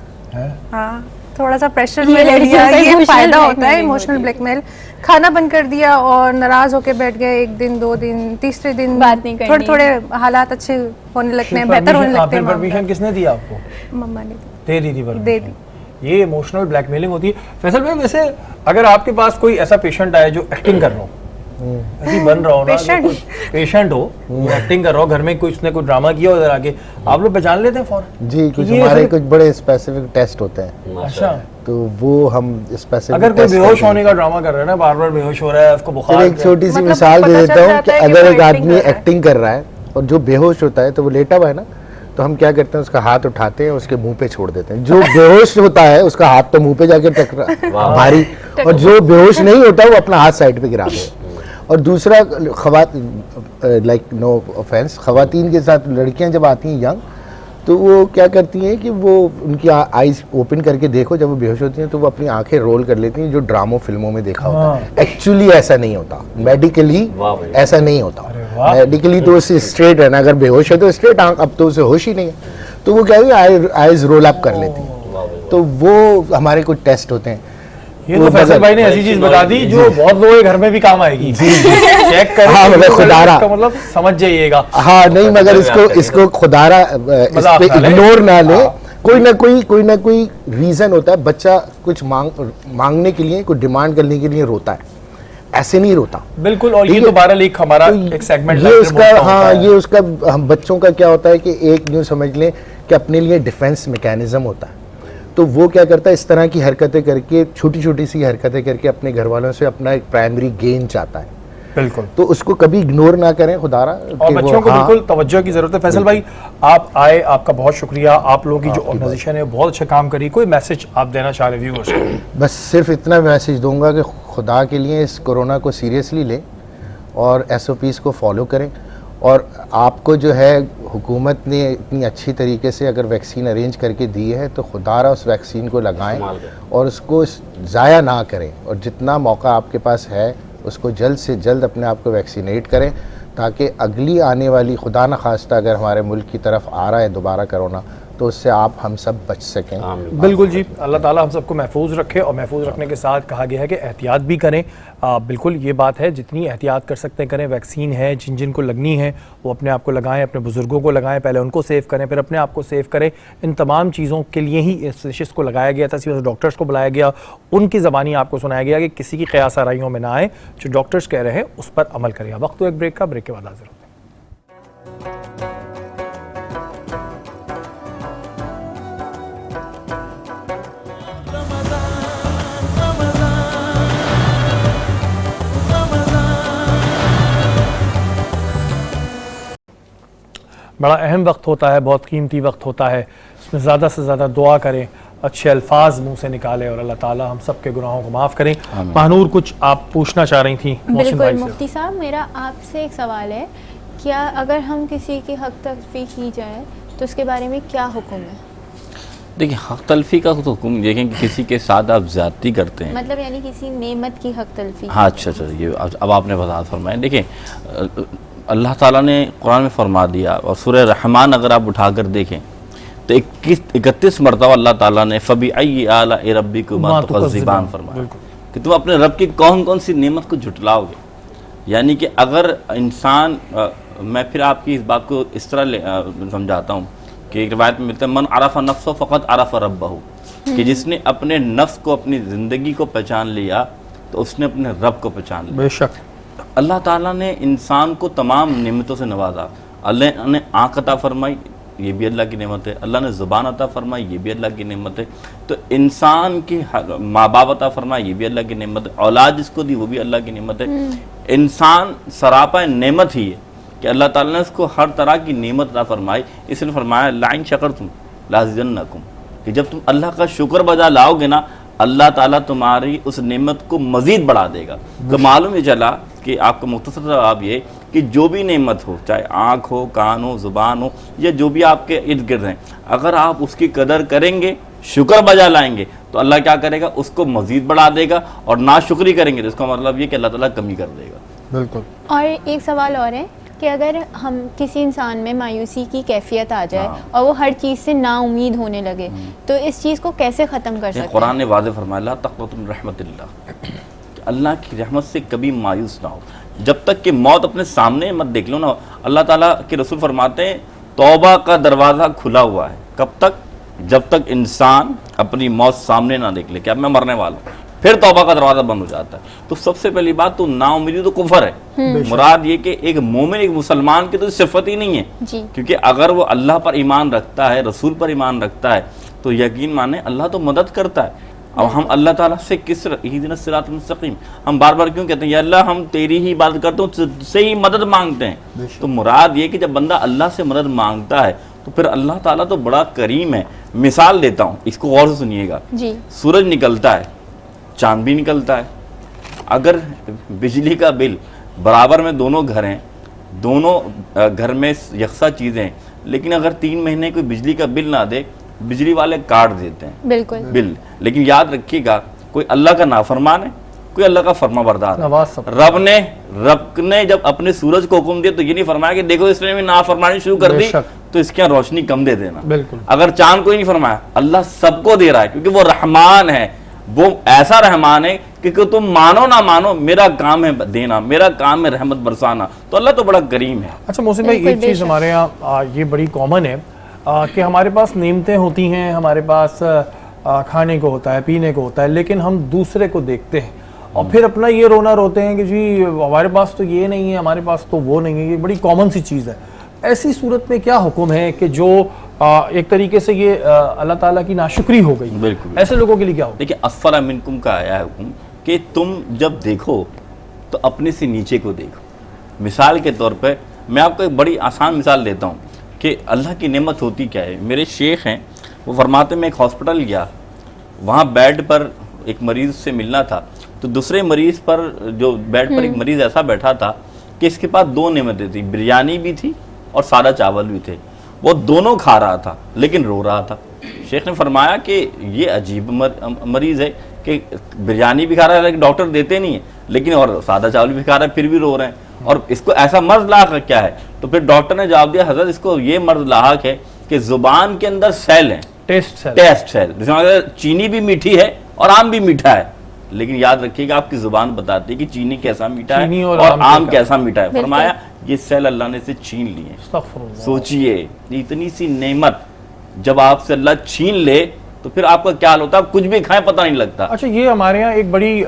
S4: हाँ, थोड़ा सा प्रेशर में ले लिया, ये फायदा होता है, इमोशनल ब्लैकमेल। खाना बंद कर दिया और नाराज होके बैठ गए, 1 दिन 2 दिन, तीसरे दिन
S2: बात नहीं करनी,
S4: थोड़े हालात अच्छे होने लगते हैं, बेहतर होने लगते हैं।
S1: परमिशन किसने दिया आपको?
S4: मम्मा ने
S1: दे दी थी?
S4: दे दी।
S1: ये इमोशनल ब्लैकमेलिंग होती है। फैसल भाई, वैसे अगर आपके पास कोई ऐसा पेशेंट आए जो एक्टिंग कर रहा हो, ऐसी बन रहा हो ना, पेशेंट हो, एक्टिंग कर रहा हो, घर में कुछ ने कुछ ड्रामा किया हो इधर आके, आप लोग पहचान लेते हैं फौरन?
S6: जी, कुछ हमारे कुछ बड़े स्पेसिफिक टेस्ट होते हैं।
S1: अच्छा,
S6: तो वो हम स्पेसिफिक
S1: अगर कोई बेहोश होने का ड्रामा कर रहा है ना, बार बार बेहोश हो रहा है, उसको बुखार,
S6: एक छोटी सी
S4: मतलब
S6: मिसाल
S4: पता
S6: दे
S4: चल
S6: देता हूँ
S4: जाता
S6: कि
S4: है कि
S6: अगर
S4: वो
S6: एक
S4: acting
S6: आदमी
S4: कर रहा है।
S6: एक्टिंग कर रहा है और जो बेहोश होता है तो वो लेटा हुआ है ना, तो हम क्या करते हैं, उसका हाथ उठाते हैं, उसके मुंह पे छोड़ देते हैं। जो बेहोश होता है उसका हाथ तो मुंह पे जाके टकरा भारी, और जो बेहोश नहीं होता वो अपना हाथ साइड पे गिरा दे। और दूसरा, लाइक नो ऑफेंस, खवातीन के साथ लड़कियां जब आती हैं यंग, तो वो क्या करती हैं कि वो उनकी आईज ओपन करके देखो, जब वो बेहोश होती हैं तो वो अपनी आंखें रोल कर लेती हैं, जो ड्रामो फिल्मों में देखा होता है। एक्चुअली ऐसा नहीं होता, मेडिकली ऐसा नहीं होता। मेडिकली तो उसे स्ट्रेट है ना, अगर बेहोश है तो स्ट्रेट आंख, अब तो उसे होश ही नहीं है, तो वो क्या है, आईज रोल अप कर लेती हैं। तो वो हमारे कुछ टेस्ट होते हैं।
S1: ये तो फैसल भाई ने ऐसी चीज बता दी जो बहुत लोगों के घर में भी काम आएगी। चेक करें,
S6: हाँ, मतलब खुदारा
S1: का मतलब समझ जाइएगा।
S6: हाँ नहीं, मगर इसको खुदारा इस पे इग्नोर ना ले। कोई ना कोई रीजन होता है, बच्चा कुछ मांगने के लिए, कुछ डिमांड करने के लिए रोता है, ऐसे नहीं रोता।
S1: बिल्कुल, और ये तो बहरहाल एक हमारा एक सेगमेंट
S6: ये उसका, हाँ ये उसका, हम बच्चों का क्या होता है कि एक न्यू समझ लें कि अपने लिए डिफेंस मैकेनिज्म होता है। तो वो क्या करता है, इस तरह की हरकतें करके, छोटी छोटी सी हरकतें करके अपने घर वालों से अपना एक प्राइमरी गेन चाहता है।
S1: बिल्कुल,
S6: तो उसको कभी इग्नोर ना करें खुदारा।
S1: और बच्चों को बिल्कुल तवज्जो की जरूरत है। फैसल भाई, आप आए, आपका बहुत शुक्रिया। आप लोगों की जो ऑर्गेनाइजेशन है बहुत अच्छा काम करी। कोई मैसेज आप देना चाह रहे व्यूअर्स को?
S6: बस सिर्फ इतना मैसेज दूंगा कि खुदा के लिए इस कोरोना को सीरियसली लें और SOPs को फॉलो करें। और आपको जो है हुकूमत ने इतनी अच्छी तरीके से अगर वैक्सीन अरेंज करके दी है, तो खुदारा उस वैक्सीन को लगाएं और उसको ज़ाया ना करें, और जितना मौका आपके पास है उसको जल्द से जल्द अपने आप को वैक्सीनेट करें, ताकि अगली आने वाली, खुदा न खास्ता अगर हमारे मुल्क की तरफ आ रहा है दोबारा कोरोना, तो उससे आप हम सब बच सकें।
S1: बिल्कुल जी, अल्लाह ताला हम सबको महफूज रखे, और महफूज रखने के साथ कहा गया है कि एहतियात भी करें। बिल्कुल ये बात है, जितनी एहतियात कर सकते हैं करें। वैक्सीन है, जिन जिन को लगनी है वो अपने आप को लगाएं, अपने बुजुर्गों को लगाएं, पहले उनको सेव करें, फिर अपने आप को सेव करें। इन तमाम चीज़ों के लिए ही इस नशिस्त को लगाया गया था। सिर्फ डॉक्टर्स को बुलाया गया, उनकी ज़बानी आपको सुनाया गया कि किसी की क़यास आराइयों में ना आए, जो डॉक्टर्स कह रहे हैं उस पर अमल करेगा। वक्त तो एक ब्रेक का, ब्रेक के बाद हाजिर होते हैं। बड़ा अहम वक्त होता है, बहुत कीमती वक्त होता है। इसमें ज़्यादा से ज़्यादा दुआ करें, अच्छे अल्फाज मुंह से निकालें, और अल्लाह ताला हम सब के गुनाहों को माफ़ करें। महानूर, कुछ आप पूछना चाह रही थी?
S2: बिल्कुल मुफ्ती साहब, मेरा आपसे एक सवाल है, क्या अगर हम किसी की हक तलफी की जाए तो उसके बारे में क्या हुक्म है?
S3: देखिए, हक तलफी का तो हुक्म देखें कि किसी के साथ आप ज्यादती करते हैं,
S2: मतलब यानी किसी नेमत की हक तलफी।
S3: हाँ, अच्छा, ये अब आपने वजाहत फरमाया। देखिए, अल्लाह ताला ने कुरान में फरमा दिया, और सूरह रहमान अगर आप उठाकर देखें तो 31 मरतबा अल्लाह ताला ने फ़बी अय्यि आलाइ रब्बिकुमा तुकज़्ज़िबान फरमाया कि तुम अपने रब की कौन कौन सी नेमत को झुटलाओगे। यानी कि अगर इंसान, मैं फिर आपकी इस बात को इस तरह समझाता हूँ कि एक रिवायत में मिलता है, मन अरफ़ नफ्सो फ़क़त अरफ़ रब्बहू, कि जिसने अपने नफ्स को, अपनी ज़िंदगी को पहचान लिया तो उसने अपने रब को पहचान लिया।
S1: बेशक
S3: अल्लाह ताला ने इंसान को तमाम नेमतों से नवाजा। अल्लाह ने आँख अता फरमाई, ये भी अल्लाह की नेमत है। अल्लाह ने ज़ुबान अता फरमाई, ये भी अल्लाह की नेमत है। तो इंसान की माँ बाप अता फरमाई, ये भी अल्लाह की नेमत है। औलाद जिसको दी वो भी अल्लाह की नेमत है। इंसान सरापा नेमत ही है कि अल्लाह ताला ने उसको हर तरह की नेमत अता फरमाई। इसलिए फरमाया लाइन शकर तुम लाज़िदन्नकुम, कि जब तुम अल्लाह का शुक्र बजा लाओगे ना, अल्लाह ताला तुम्हारी उस नेमत को मज़ीद बढ़ा देगा। तो मालूम ही चला कि आपका मुख्तसर जवाब ये कि जो भी नेमत हो, चाहे आँख हो, कान हो, ज़ुबान हो, या जो भी आपके इर्द गिर्द हैं, अगर आप उसकी कदर करेंगे, शुक्र बजा लाएंगे, तो अल्लाह क्या करेगा, उसको मज़ीद बढ़ा देगा। और नाशुक्री करेंगे तो इसका मतलब ये कि अल्लाह ताला कमी कर देगा।
S1: बिल्कुल।
S2: और एक सवाल और है कि अगर हम किसी इंसान में मायूसी की कैफियत आ जाए और वो हर चीज़ से नाउमीद होने लगे, तो इस चीज़ को कैसे ख़त्म कर सकते हैं?
S3: कुरान ने वाज़ेह फरमाया, ला तक़नतु मिन रहमतिल्लाह, अल्लाह की रहमत से कभी मायूस ना हो। जब तक कि मौत अपने सामने मत देख लो ना। अल्लाह ताला के रसूल फरमाते हैं, तौबा का दरवाज़ा खुला हुआ है। कब तक? जब तक इंसान अपनी मौत सामने ना देख ले कि अब मैं मरने वाला हूँ, फिर तौबा का दरवाजा बंद हो जाता है। तो सबसे पहली बात तो नाउमीदी तो कुफर है। मुराद ये कि एक मोमिन एक मुसलमान की तो सिफत ही नहीं है,
S2: जी।
S3: क्योंकि अगर वो अल्लाह पर ईमान रखता है, रसूल पर ईमान रखता है, तो यकीन माने अल्लाह तो मदद करता है। अब हम अल्लाह ताला से किस इहदिनस सिरातल मुस्तकीम हम बार बार क्यों कहते हैं, या अल्लाह हम तेरी ही इबादत करते हैं, तुझसे ही मदद मांगते हैं। तो मुराद ये कि जब बंदा अल्लाह से मदद मांगता है तो फिर अल्लाह ताला तो बड़ा करीम है। मिसाल देता हूँ, इसको गौर से सुनिएगा।
S2: जी।
S3: सूरज निकलता है, चांद भी निकलता है। अगर बिजली का बिल बराबर में दोनों घर हैं, दोनों घर में यकसा चीज़ें हैं, लेकिन अगर 3 महीने कोई बिजली का बिल ना दे, बिजली वाले काट देते हैं
S2: बिल्कुल
S3: बिल। लेकिन याद रखिएगा, कोई अल्लाह का नाफरमान है, कोई अल्लाह का फरमाबरदार है।
S1: नवाज सब।
S3: रब ने जब अपने सूरज को हुक्म दिया तो ये नहीं फरमाया कि देखो इसने भी नाफरमानी शुरू कर दी
S1: बेशक।
S3: तो इसके यहाँ रोशनी कम दे देना।
S1: बिल्कुल।
S3: अगर चांद को ही नहीं फरमाया, अल्लाह सबको दे रहा है, क्योंकि वो रहमान है। वो ऐसा रहमान है कि तुम मानो ना मानो, मेरा काम है देना, मेरा काम है रहमत बरसाना। तो अल्लाह तो बड़ा करीम है।
S1: अच्छा मोहसिन भाई, एक चीज़ हमारे यहाँ ये बड़ी कॉमन है कि हमारे पास नेमतें होती हैं, हमारे पास खाने को होता है, पीने को होता है, लेकिन हम दूसरे को देखते हैं और फिर अपना ये रोना रोते हैं कि जी हमारे पास तो ये नहीं है, हमारे पास तो वो नहीं है। ये बड़ी कॉमन सी चीज़ है। ऐसी सूरत में क्या हुक्म है कि जो एक तरीके से ये अल्लाह ताला की नाशुक्री हो गई,
S3: बिल्कुल।
S1: ऐसे लोगों के लिए क्या हो?
S3: देखिए, अस्फला मिनकुम का आया है हुक्म कि तुम जब देखो तो अपने से नीचे को देखो। मिसाल के तौर पे मैं आपको एक बड़ी आसान मिसाल देता हूँ कि अल्लाह की नेमत होती क्या है। मेरे शेख हैं, वो फरमाते मैं एक हॉस्पिटल गया, वहाँ बेड पर एक मरीज़ से मिलना था, तो दूसरे मरीज़ पर जो बेड पर एक मरीज़ ऐसा बैठा था कि इसके पास 2 नेमतें थी, बिरयानी भी थी और सादा चावल भी थे। वो दोनों खा रहा था लेकिन रो रहा था। शेख ने फरमाया कि ये अजीब मरीज़ है कि बिरयानी भी खा रहा है लेकिन डॉक्टर देते नहीं है, लेकिन और सादा चावल भी खा रहा है फिर भी रो रहे हैं, और इसको ऐसा मर्ज लाहक क्या है? तो फिर डॉक्टर ने जवाब दिया, हजरत इसको ये मर्ज लाहक है कि जुबान के अंदर सेल हैं,
S1: टेस्ट
S3: सेल। चीनी भी मीठी है और आम भी मीठा है, लेकिन याद रखिएगा आपकी जुबान बताती है कि चीनी कैसा मीठा है और आम कैसा मीठा है। फरमाया ये सेल अल्लाह ने से छीन लिए। सोचिए, इतनी सी नेमत जब आपसे अल्लाह छीन ले तो फिर आपका क्या हाल होता है? आप कुछ भी खाएं पता नहीं लगता।
S1: अच्छा, ये हमारे यहाँ एक बड़ी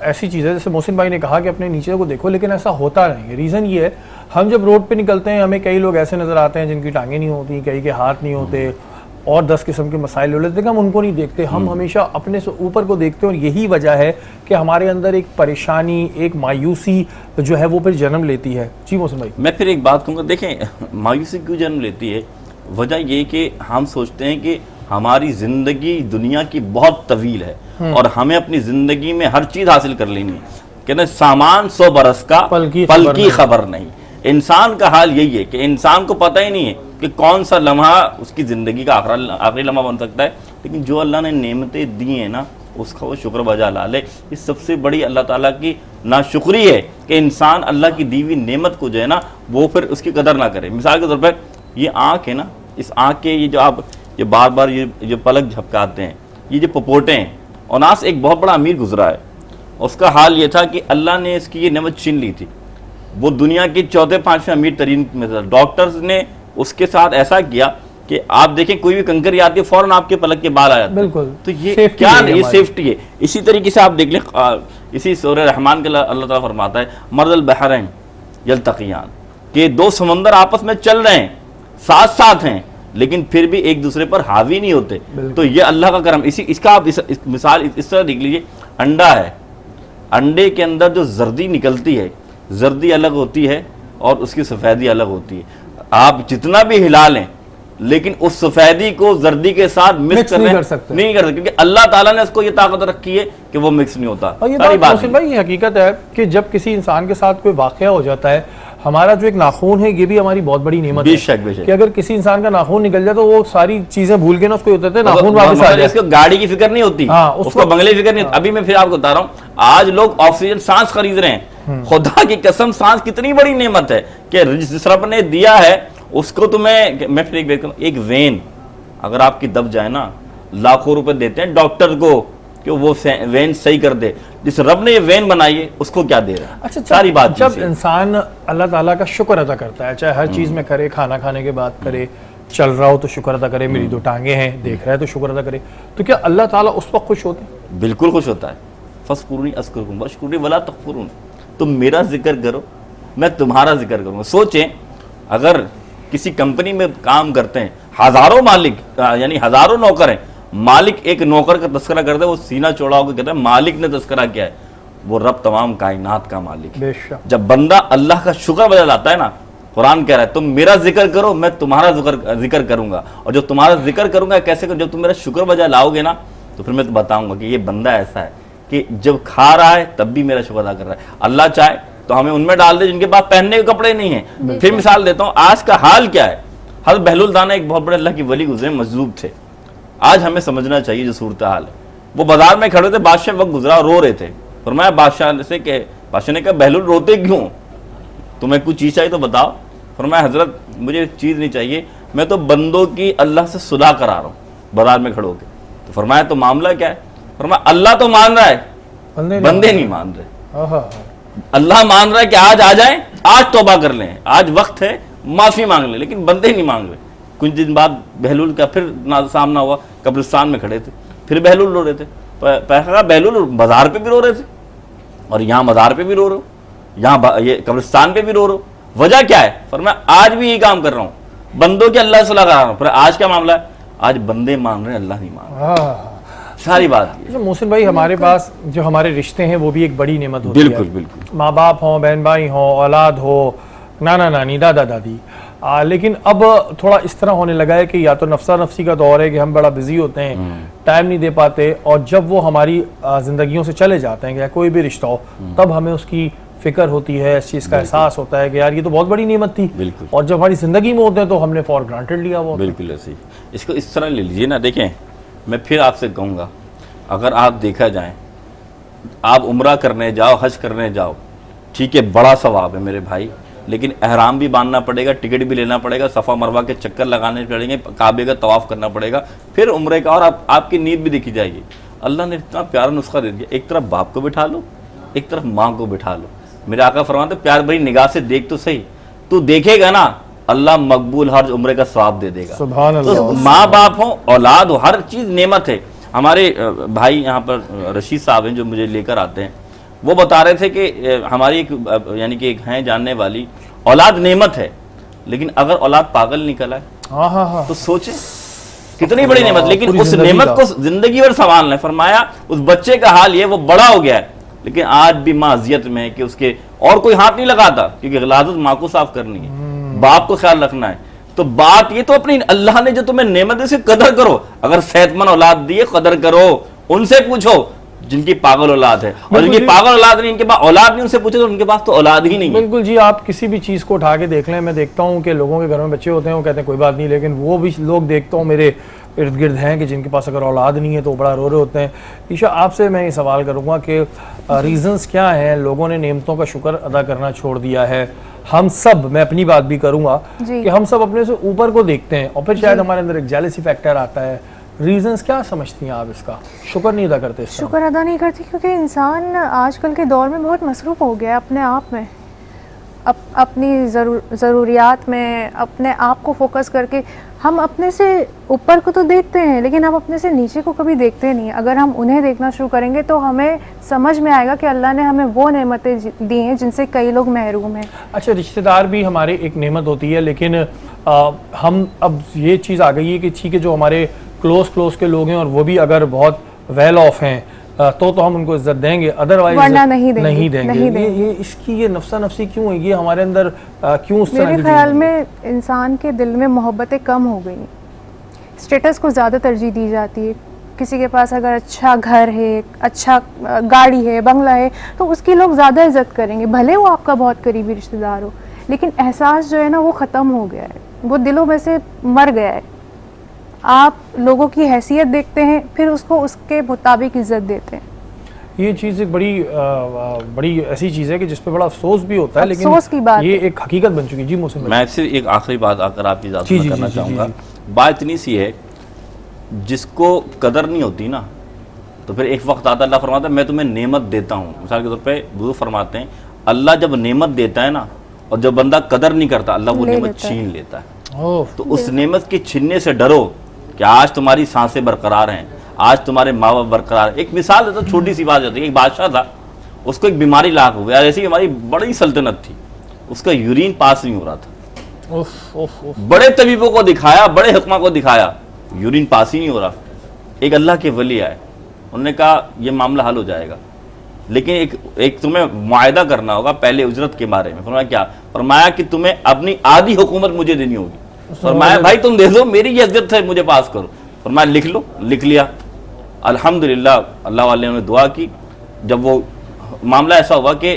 S1: ऐसी चीज़ है, जैसे मोहसिन भाई ने कहा कि अपने नीचे को देखो, लेकिन ऐसा होता नहीं है। रीज़न ये है, हम जब रोड पे निकलते हैं हमें कई लोग ऐसे नज़र आते हैं जिनकी टांगें नहीं होती, कई के हाथ नहीं होते और 10 किस्म के मसाइल हो लेते, हम उनको नहीं देखते, हम हमेशा अपने से ऊपर को देखते हैं। और यही वजह है कि हमारे अंदर एक परेशानी, एक मायूसी जो है वो फिर जन्म लेती है। जी मोहसिन भाई,
S3: मैं फिर एक बात कहूँगा, देखें मायूसी क्यों जन्म लेती है? वजह ये कि हम सोचते हैं कि हमारी ज़िंदगी दुनिया की बहुत तवील है और हमें अपनी ज़िंदगी में हर चीज़ हासिल कर लेनी है। कहते सामान 100 बरस का पल की खबर नहीं। इंसान का हाल यही है कि इंसान को पता ही नहीं है कि कौन सा लम्हा उसकी ज़िंदगी का आखिरी लम्हा बन सकता है, लेकिन जो अल्लाह ने नेमतें दी हैं ना, उसका वो शुक्र बजा ला ले। इस सबसे बड़ी अल्लाह ताला की नाशुक्री है कि इंसान अल्लाह की दी हुई नेमत को जो है ना वो फिर उसकी कदर ना करे। मिसाल के तौर पर ये आँख है ना, इस आँख के ये जो आप ये बार बार ये जो पलक झपकाते हैं, ये जो पपोटे हैं, और नास एक बहुत बड़ा अमीर गुजरा है, उसका हाल ये था कि अल्लाह ने इसकी ये नेमत छीन ली थी। वो दुनिया के 4-5वें अमीर तरीन में था। डॉक्टर्स ने उसके साथ ऐसा किया कि आप देखें कोई भी कंकरी आती है फौरन आपके पलक के बाल आ जाते हैं।
S1: बिल्कुल।
S3: तो ये क्या है? ये सेफ्टी है। इसी तरीके से आप देख लें, इसी सूरह रहमान के अल्लाह ताला फरमाता है मरदल बहरैन यल्तक़ियान, के 2 समंदर आपस में चल रहे हैं, साथ साथ हैं, लेकिन फिर भी एक दूसरे पर हावी नहीं होते। तो ये अल्लाह का करम। इसका आप इस मिसाल इस तरह देख लीजिए, अंडा है, अंडे के अंदर जो जर्दी निकलती है, जर्दी अलग होती है और उसकी सफ़ेदी अलग होती है। आप जितना भी हिला लें लेकिन उस सफ़ेदी को जर्दी के साथ मिक्स
S1: नहीं कर सकते,
S3: क्योंकि अल्लाह ताला ने उसको ये ताकत रखी है कि वो मिक्स नहीं होता।
S1: और ये बात भाई ये हकीकत है कि जब किसी इंसान के साथ कोई वाक़या हो जाता है, हमारा जो एक नाखून है ये भी हमारी बहुत बड़ी नेमत है कि अगर किसी इंसान का नाखून निकल जाए तो वो सारी चीजें भूल के ना उसको होता है नाखून वापस आ जाए।
S3: इसको गाड़ी की फिक्र नहीं होती, उसको बंगले की फिक्र नहीं होती। अभी मैं फिर आपको बता रहा हूँ, आज लोग ऑक्सीजन सांस खरीद रहे हैं। खुदा की कसम, सांस कितनी बड़ी नेमत है कि जिस रब ने दिया है उसको तुम्हें। मैं फिर एक वेन अगर आपकी दब जाए ना, लाखों रुपए देते हैं डॉक्टर को कि वो वेन सही कर दे। जिस रब ने ये वेन बनाई है उसको क्या दे रहा है?
S1: अच्छा,
S3: सारी बात
S1: जब इंसान अल्लाह ताला का शुक्र अदा करता है, चाहे हर चीज़ में करे, खाना खाने के बाद करे, चल रहा हो तो शुक्र अदा करे, मेरी 2 टांगे हैं, देख रहा है तो शुक्र अदा करे, तो क्या अल्लाह ताला उस पर खुश होते हैं?
S3: बिल्कुल खुश होता है।
S7: फस्कुरूनी अस्कुरुकुम वश्कुरूनी वला तकफुरून, तुम मेरा जिक्र करो मैं तुम्हारा जिक्र करूँगा। सोचें अगर किसी कंपनी में काम करते हैं, हज़ारों मालिक यानी हज़ारों नौकर हैं, मालिक एक नौकर का तस्करा करता है, वो सीना चौड़ा होकर कहता है मालिक ने तस्करा किया है, वो रब तमाम कायनात का मालिक है।
S1: बेशक।
S7: जब बंदा अल्लाह का शुक्र बजा लाता है ना, कुरान कह रहा है तुम मेरा जिक्र करो मैं तुम्हारा जिक्र करूंगा, और जो तुम्हारा जिक्र करूंगा कैसे करूं, जब तुम मेरा शुक्र बजा लाओगे ना तो फिर मैं तो बताऊंगा कि ये बंदा ऐसा है कि जब खा रहा है तब भी मेरा शुक्र अदा कर रहा है। अल्लाह चाहे तो हमें उनमें डाल दे जिनके पास पहनने के कपड़े नहीं है। फिर मिसाल देता हूँ, आज का हाल क्या है। हज़रत बहलुल दाना एक बहुत बड़े अल्लाह की वली गुजरे, मजलूब थे। आज हमें समझना चाहिए जो सूरत हाल है। वो बाजार में खड़े थे, बादशाह वक्त गुजरा, रो रहे थे। फरमाया बादशाह से कि बादशाह ने कहा बहलुल रोते क्यों, तुम्हें कुछ चीज़ चाहिए तो बताओ। फरमाया हजरत मुझे चीज़ नहीं चाहिए, मैं तो बंदों की अल्लाह से सुलह करा रहा हूँ बाजार में खड़े होकर। तो फरमाया तो मामला क्या है। फरमाया अल्लाह तो मान रहा है, बंदे नहीं मान रहे। अल्लाह मान रहा है कि आज आ जाए, आज तौबा कर लें, आज वक्त है माफी मांग लें, लेकिन बंदे नहीं मांग रहे। कुछ दिन बाद बहलुल का फिर सामना हुआ, कब्रिस्तान में खड़े थे, फिर बहलुल रो रहे थे। कहा बहलुल बाजार पे भी रो रहे थे और यहाँ मज़ार पे भी रो रहे हो, यहाँ ये कब्रिस्तान पे भी रो रहे हो, वजह क्या है। फरमाया आज भी यही काम कर रहा हूँ, बंदों के अल्लाह से सुलह करा रहा हूँ। पर आज क्या मामला है, आज बंदे मान रहे हैं अल्लाह नहीं मान रहे। सारी बात
S1: तो मोहसिन भाई, हमारे पास जो हमारे रिश्ते हैं वो भी एक बड़ी नेमत होती है।
S7: बिल्कुल बिल्कुल।
S1: माँ बाप हों, बहन भाई हों, औलाद हो, नाना नानी, दादा दादी। लेकिन अब थोड़ा इस तरह होने लगा है कि या तो नफसा नफसी का दौर है कि हम बड़ा बिजी होते हैं, टाइम नहीं दे पाते, और जब वो हमारी जिंदगियों से चले जाते हैं, या कोई भी रिश्ता हो, तब हमें उसकी फिक्र होती है, इस चीज़ का एहसास होता है कि यार ये तो बहुत बड़ी नेमत थी।
S7: बिल्कुल।
S1: और जब हमारी ज़िंदगी में होते हैं तो हमने फॉर ग्रांटेड लिया वो।
S7: बिल्कुल ऐसे ही इसको इस तरह ले लीजिए ना। देखें, मैं फिर आपसे कहूँगा, अगर आप देखा जाए, आप उम्रा करने जाओ, हज करने जाओ, ठीक है, बड़ा सवाब है मेरे भाई, लेकिन एहराम भी बांधना पड़ेगा, टिकट भी लेना पड़ेगा, सफ़ा मरवा के चक्कर लगाने पड़ेंगे, काबे का तवाफ़ करना पड़ेगा, फिर उम्रे का, और आपकी नीयत भी देखी जाएगी। अल्लाह ने इतना प्यारा नुस्खा दे दिया, एक तरफ बाप को बिठा लो, एक तरफ माँ को बिठा लो। मेरे आका फरमाते प्यार भरी निगाह से देख तो सही, तू देखेगा ना अल्लाह मकबूल हर उम्रे का सवाब दे देगा।
S1: सुभान अल्लाह।
S7: तो माँ बाप हो, औलाद हो, हर चीज़ नेमत है। हमारे भाई यहाँ पर रशीद साहब हैं जो मुझे लेकर आते हैं, वो बता रहे थे कि हमारी एक यानी कि एक हैं जानने वाली, औलाद नेमत है, लेकिन अगर औलाद पागल निकला है तो सोचे कितनी बड़ी नेमत। लेकिन उस नेमत को जिंदगी भर संभालना है। फरमाया उस बच्चे का हाल ये, वो बड़ा हो गया है लेकिन आज भी माँ अजियत में है कि उसके और कोई हाथ नहीं लगाता, क्योंकि गलाजत माँ को साफ करनी है, बाप को ख्याल रखना है। तो बात ये तो अपनी अल्लाह ने जो तुम्हें नेमत है, उसकी कदर करो। अगर सेहतमंद औलाद दी है, कदर करो। उनसे पूछो जिनकी पागल औलाद है, और जिनकी पागल औलाद नहीं, इनके पास औलाद नहीं, उनसे पूछो तो उनके पास तो औलाद ही नहीं है।
S1: बिल्कुल जी, आप किसी भी चीज़ को उठा के देख लें, मैं देखता हूँ कि लोगों के घर में बच्चे होते हैं, वो कहते हैं कोई बात नहीं, लेकिन वो भी लोग देखता हूँ मेरे इर्द गिर्द हैं कि जिनके पास अगर औलाद नहीं है तो बड़ा रो रहे होते हैं। ईशा, आपसे मैं ये सवाल करूँगा कि रीज़न्स क्या हैं, लोगों ने नेमतों का शुक्र अदा करना छोड़ दिया है। हम सब, मैं अपनी बात भी करूँगा कि हम सब अपने से ऊपर को देखते हैं और फिर शायद हमारे अंदर एक जेलसी फैक्टर आता है। रीजंस क्या समझती हैं आप इसका, शुक्र नहीं अदा करते?
S4: शुक्र अदा नहीं करती क्योंकि इंसान आजकल के दौर में बहुत मसरूफ़ हो गया है अपने आप में, अपनी ज़रूरियात में, अपने आप को फोकस करके। हम अपने से ऊपर को तो देखते हैं लेकिन हम अपने से नीचे को कभी देखते नहीं। अगर हम उन्हें देखना शुरू करेंगे तो हमें समझ में आएगा कि अल्लाह ने हमें वो नेमतें दी हैं जिनसे कई लोग महरूम हैं।
S1: अच्छा, रिश्तेदार भी हमारे एक नेमत होती है, लेकिन हम अब ये चीज़ आ गई है कि ठीक है, जो हमारे क्लोज के लोग हैं और वो भी अगर बहुत वेल ऑफ हैं तो हम उनको इज्जत देंगे, अदरवाइज नहीं देंगे। ये इसकी ये नफसा नफसी क्यों है, ये हमारे अंदर क्यों उस तरह की?
S4: मेरे ख्याल में इंसान के दिल में मोहब्बतें कम हो गई, स्टेटस को ज़्यादा तरजीह दी जाती है। किसी के पास अगर अच्छा घर है, अच्छा गाड़ी है, बंगला है, तो उसकी लोग ज़्यादा इज्जत करेंगे, भले वो आपका बहुत करीबी रिश्तेदार हो। लेकिन एहसास जो है ना वो ख़त्म हो गया है, वो दिलों में से मर गया है। आप लोगों की हैसियत देखते हैं, फिर उसको उसके मुताबिक इज्जत देते हैं।
S1: ये चीज़ एक बड़ी ऐसी चीज़ है कि जिस पे बड़ा अफसोस भी होता है, लेकिन
S4: अफसोस की बात
S1: ये एक हकीकत बन चुकी है। जी मोहसिन भाई,
S7: मैं सिर्फ एक आखिरी बात आकर आपकी इजाज़त में करना चाहूँगा। बात इतनी सी है, जिसको कदर नहीं होती ना, तो फिर एक वक्त आता, अल्लाह फरमाता है मैं तुम्हें नेमत देता हूँ। मिसाल के तौर पे बुजुर्ग फरमाते हैं, अल्लाह जब नेमत देता है ना, और जब बंदा कदर नहीं करता, अल्लाह वो नेमत छीन लेता है। तो उस नेमत के छीनने से डरो कि आज तुम्हारी सांसें बरकरार हैं, आज तुम्हारे माँ बाप बरकरार। एक मिसाल है, तो छोटी सी बात होती है, एक बादशाह था, उसको एक बीमारी लाक हो गया, ऐसी बीमारी, बड़ी सल्तनत थी, उसका यूरिन पास नहीं हो रहा था।
S1: उफ, उफ, उफ।
S7: बड़े तबीबों को दिखाया, बड़े हुक्मा को दिखाया, यूरिन पास ही नहीं हो रहा। एक अल्लाह के वली आए, उन्होंने कहा ये मामला हल हो जाएगा, लेकिन एक तुम्हें मुआयदा करना होगा पहले उजरत के बारे में। फरमाया क्या? फरमाया कि तुम्हें अपनी आधी हुकूमत मुझे देनी होगी। फरमाया भाई तुम दे दो, मेरी ये इज्जत है, मुझे पास करो। फरमाया लिख लो। लिख लिया। अल्हम्दुलिल्लाह अल्लाह वाले ने दुआ की, जब वो मामला ऐसा हुआ कि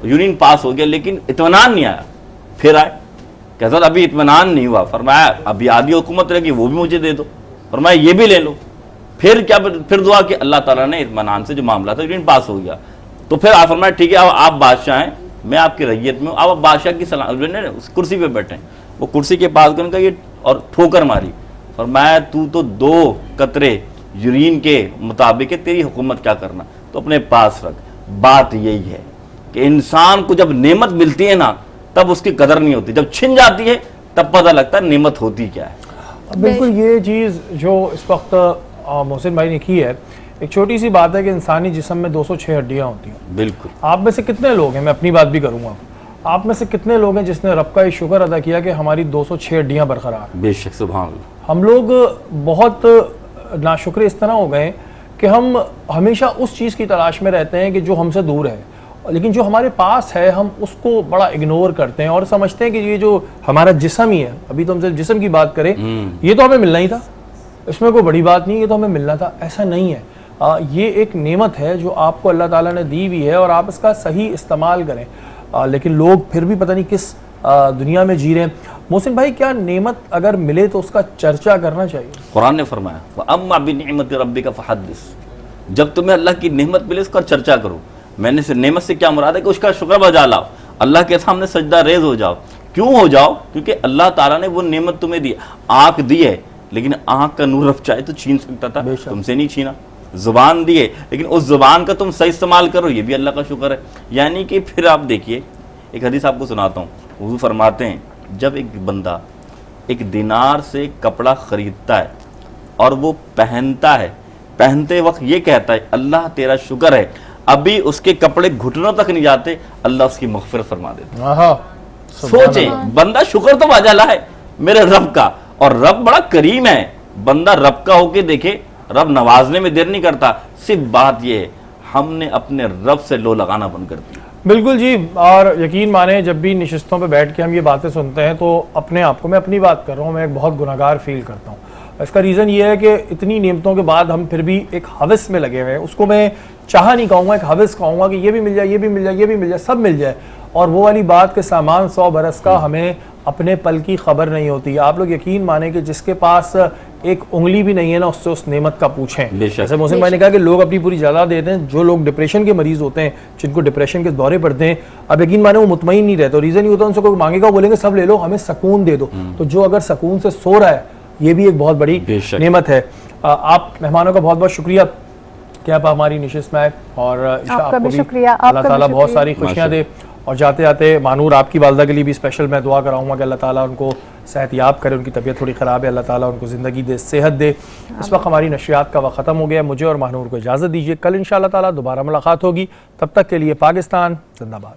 S7: यूरिन पास हो गया, लेकिन इत्मीनान नहीं आया। फिर आए, कहता अभी इत्मीनान नहीं हुआ। फरमाया अभी आधी हुकूमत रहेगी, वो भी मुझे दे दो। फरमाया ये भी ले लो। फिर क्या? फिर दुआ कि अल्लाह ताला ने इत्मीनान से जो मामला था यूरिन पास हो गया। तो फिर आप फरमाया ठीक है, अब आप बादशाह हैं, मैं आपकी रैयत में हूँ, अब बादशाह की सलाह उस कुर्सी पे बैठे। वो कुर्सी के पास गए, उनका ये और ठोकर मारी। फरमाया तू तो 2 कतरे यूरिन के मुताबिक है, तेरी हुकूमत क्या करना, तो अपने पास रख। बात यही है कि इंसान को जब नेमत मिलती है ना, तब उसकी कदर नहीं होती, जब छिन जाती है तब पता लगता है नेमत होती क्या है।
S1: बिल्कुल, ये चीज़ जो इस वक्त मोहसिन भाई ने की है, एक छोटी सी बात है कि इंसानी जिस्म में 206 हड्डियाँ होती हैं।
S7: बिल्कुल।
S1: आप में से कितने लोग हैं, मैं अपनी बात भी करूँगा, आप में से कितने लोग हैं जिसने रब का ये शुक्र अदा किया कि हमारी 206 हड्डियाँ बरकरार हैं?
S7: बेशक, सुभान अल्लाह।
S1: हम लोग बहुत नाशुक्र इस तरह हो गए कि हम हमेशा उस चीज़ की तलाश में रहते हैं कि जो हमसे दूर है, लेकिन जो हमारे पास है हम उसको बड़ा इग्नोर करते हैं और समझते हैं कि ये जो हमारा जिस्म ही है, अभी तो हम सिर्फ जिस्म की बात करें, ये तो हमें मिलना ही था, इसमें कोई बड़ी बात नहीं, ये तो हमें मिलना था। ऐसा नहीं है। ये एक नेमत है जो आपको अल्लाह ताला ने दी हुई है और आप इसका सही इस्तेमाल करें। लेकिन लोग फिर भी पता नहीं किस दुनिया में जी रहे हैं। मोहसिन भाई, क्या नेमत अगर मिले तो उसका चर्चा करना चाहिए?
S7: कुरान ने फरमाया वअम्मा बिनिअमति रब्बिका फहद्दिस, जब तुम्हें अल्लाह की नेमत मिले उसका चर्चा करो। मैंने से नेमत से क्या मुराद है कि उसका शुक्र बजा लाओ, अल्लाह के सामने सजदा रेज हो जाओ। क्यों हो जाओ? क्योंकि अल्लाह ताला ने वो नेमत तुम्हें दी। आँख दी है, लेकिन आँख का नूर रब चाहे तो छीन सकता था, तुमसे नहीं छीना। जुबान दी है, लेकिन उस जुबान का तुम सही इस्तेमाल करो, ये भी अल्लाह का शुक्र है। यानी कि फिर आप देखिए, एक हदीस आपको सुनाता हूँ। हुजूर फरमाते हैं जब एक बंदा एक दिनार से कपड़ा खरीदता है और वो पहनता है, पहनते वक्त ये कहता है अल्लाह तेरा शुक्र है, अभी उसके कपड़े घुटनों तक नहीं जाते, अल्लाह उसकी मग़फ़िरत फरमा देता। सोचे, बंदा शुक्र तो बाजा है मेरे रब का, और रब बड़ा करीम है। बंदा रब का होके देखे, रब नवाजने में देर नहीं करता। सिर्फ बात ये है हमने अपने रब से लो लगाना बंद कर दिया।
S1: बिल्कुल जी, और यकीन माने जब भी नशिस्तों पे बैठ के हम ये बातें सुनते हैं तो अपने आप को, मैं अपनी बात कर रहा हूँ, मैं एक बहुत गुनहगार फील करता हूँ। इसका रीज़न ये है कि इतनी नेमतों के बाद हम फिर भी एक हवस में लगे हुए हैं। उसको मैं चाह नहीं कहूँगा, एक हवस कहूँगा कि ये भी मिल जाए, ये भी मिल जाए, ये भी मिल जाए, सब मिल जाए। और वो वाली बात के सामान 100 बरस का, हमें अपने पल की खबर नहीं होती। आप लोग यकीन माने कि जिसके पास एक उंगली भी नहीं है ना, उससे उस नेमत का पूछें। जैसे मोहसिन भाई ने कहा कि लोग अपनी पूरी जायदाद देते हैं। जो लोग डिप्रेशन के मरीज होते हैं, जिनको डिप्रेशन के दौरे पड़ते हैं, अब यकीन माने वो मुतमईन नहीं रहते। रीज़न ये होता है उनसे कोई मांगेगा, बोलेंगे सब ले लो, हमें सुकून दे दो। तो जो अगर सुकून से सो रहा है, ये भी एक बहुत बड़ी नेमत है। आप मेहमानों का बहुत बहुत शुक्रिया कि आप हमारी निशिस्त में आए, और
S4: आपका भी शुक्रिया।
S1: अल्लाह ताला बहुत सारी खुशियाँ दे। और जाते जाते मानूर आपकी वालदा के लिए भी स्पेशल मैं दुआ कराऊंगा कि अल्लाह ताला उनको सेहत याब करे। उनकी तबीयत थोड़ी ख़राब है, अल्लाह ताला उनको ज़िंदगी दे, सेहत दे। इस वक्त हमारी नशरियात का वक्त ख़त्म हो गया। मुझे और मानूर को इजाज़त दीजिए। कल इंशाअल्लाह ताला दोबारा मुलाकात होगी। तब तक के लिए पाकिस्तान जिंदाबाद।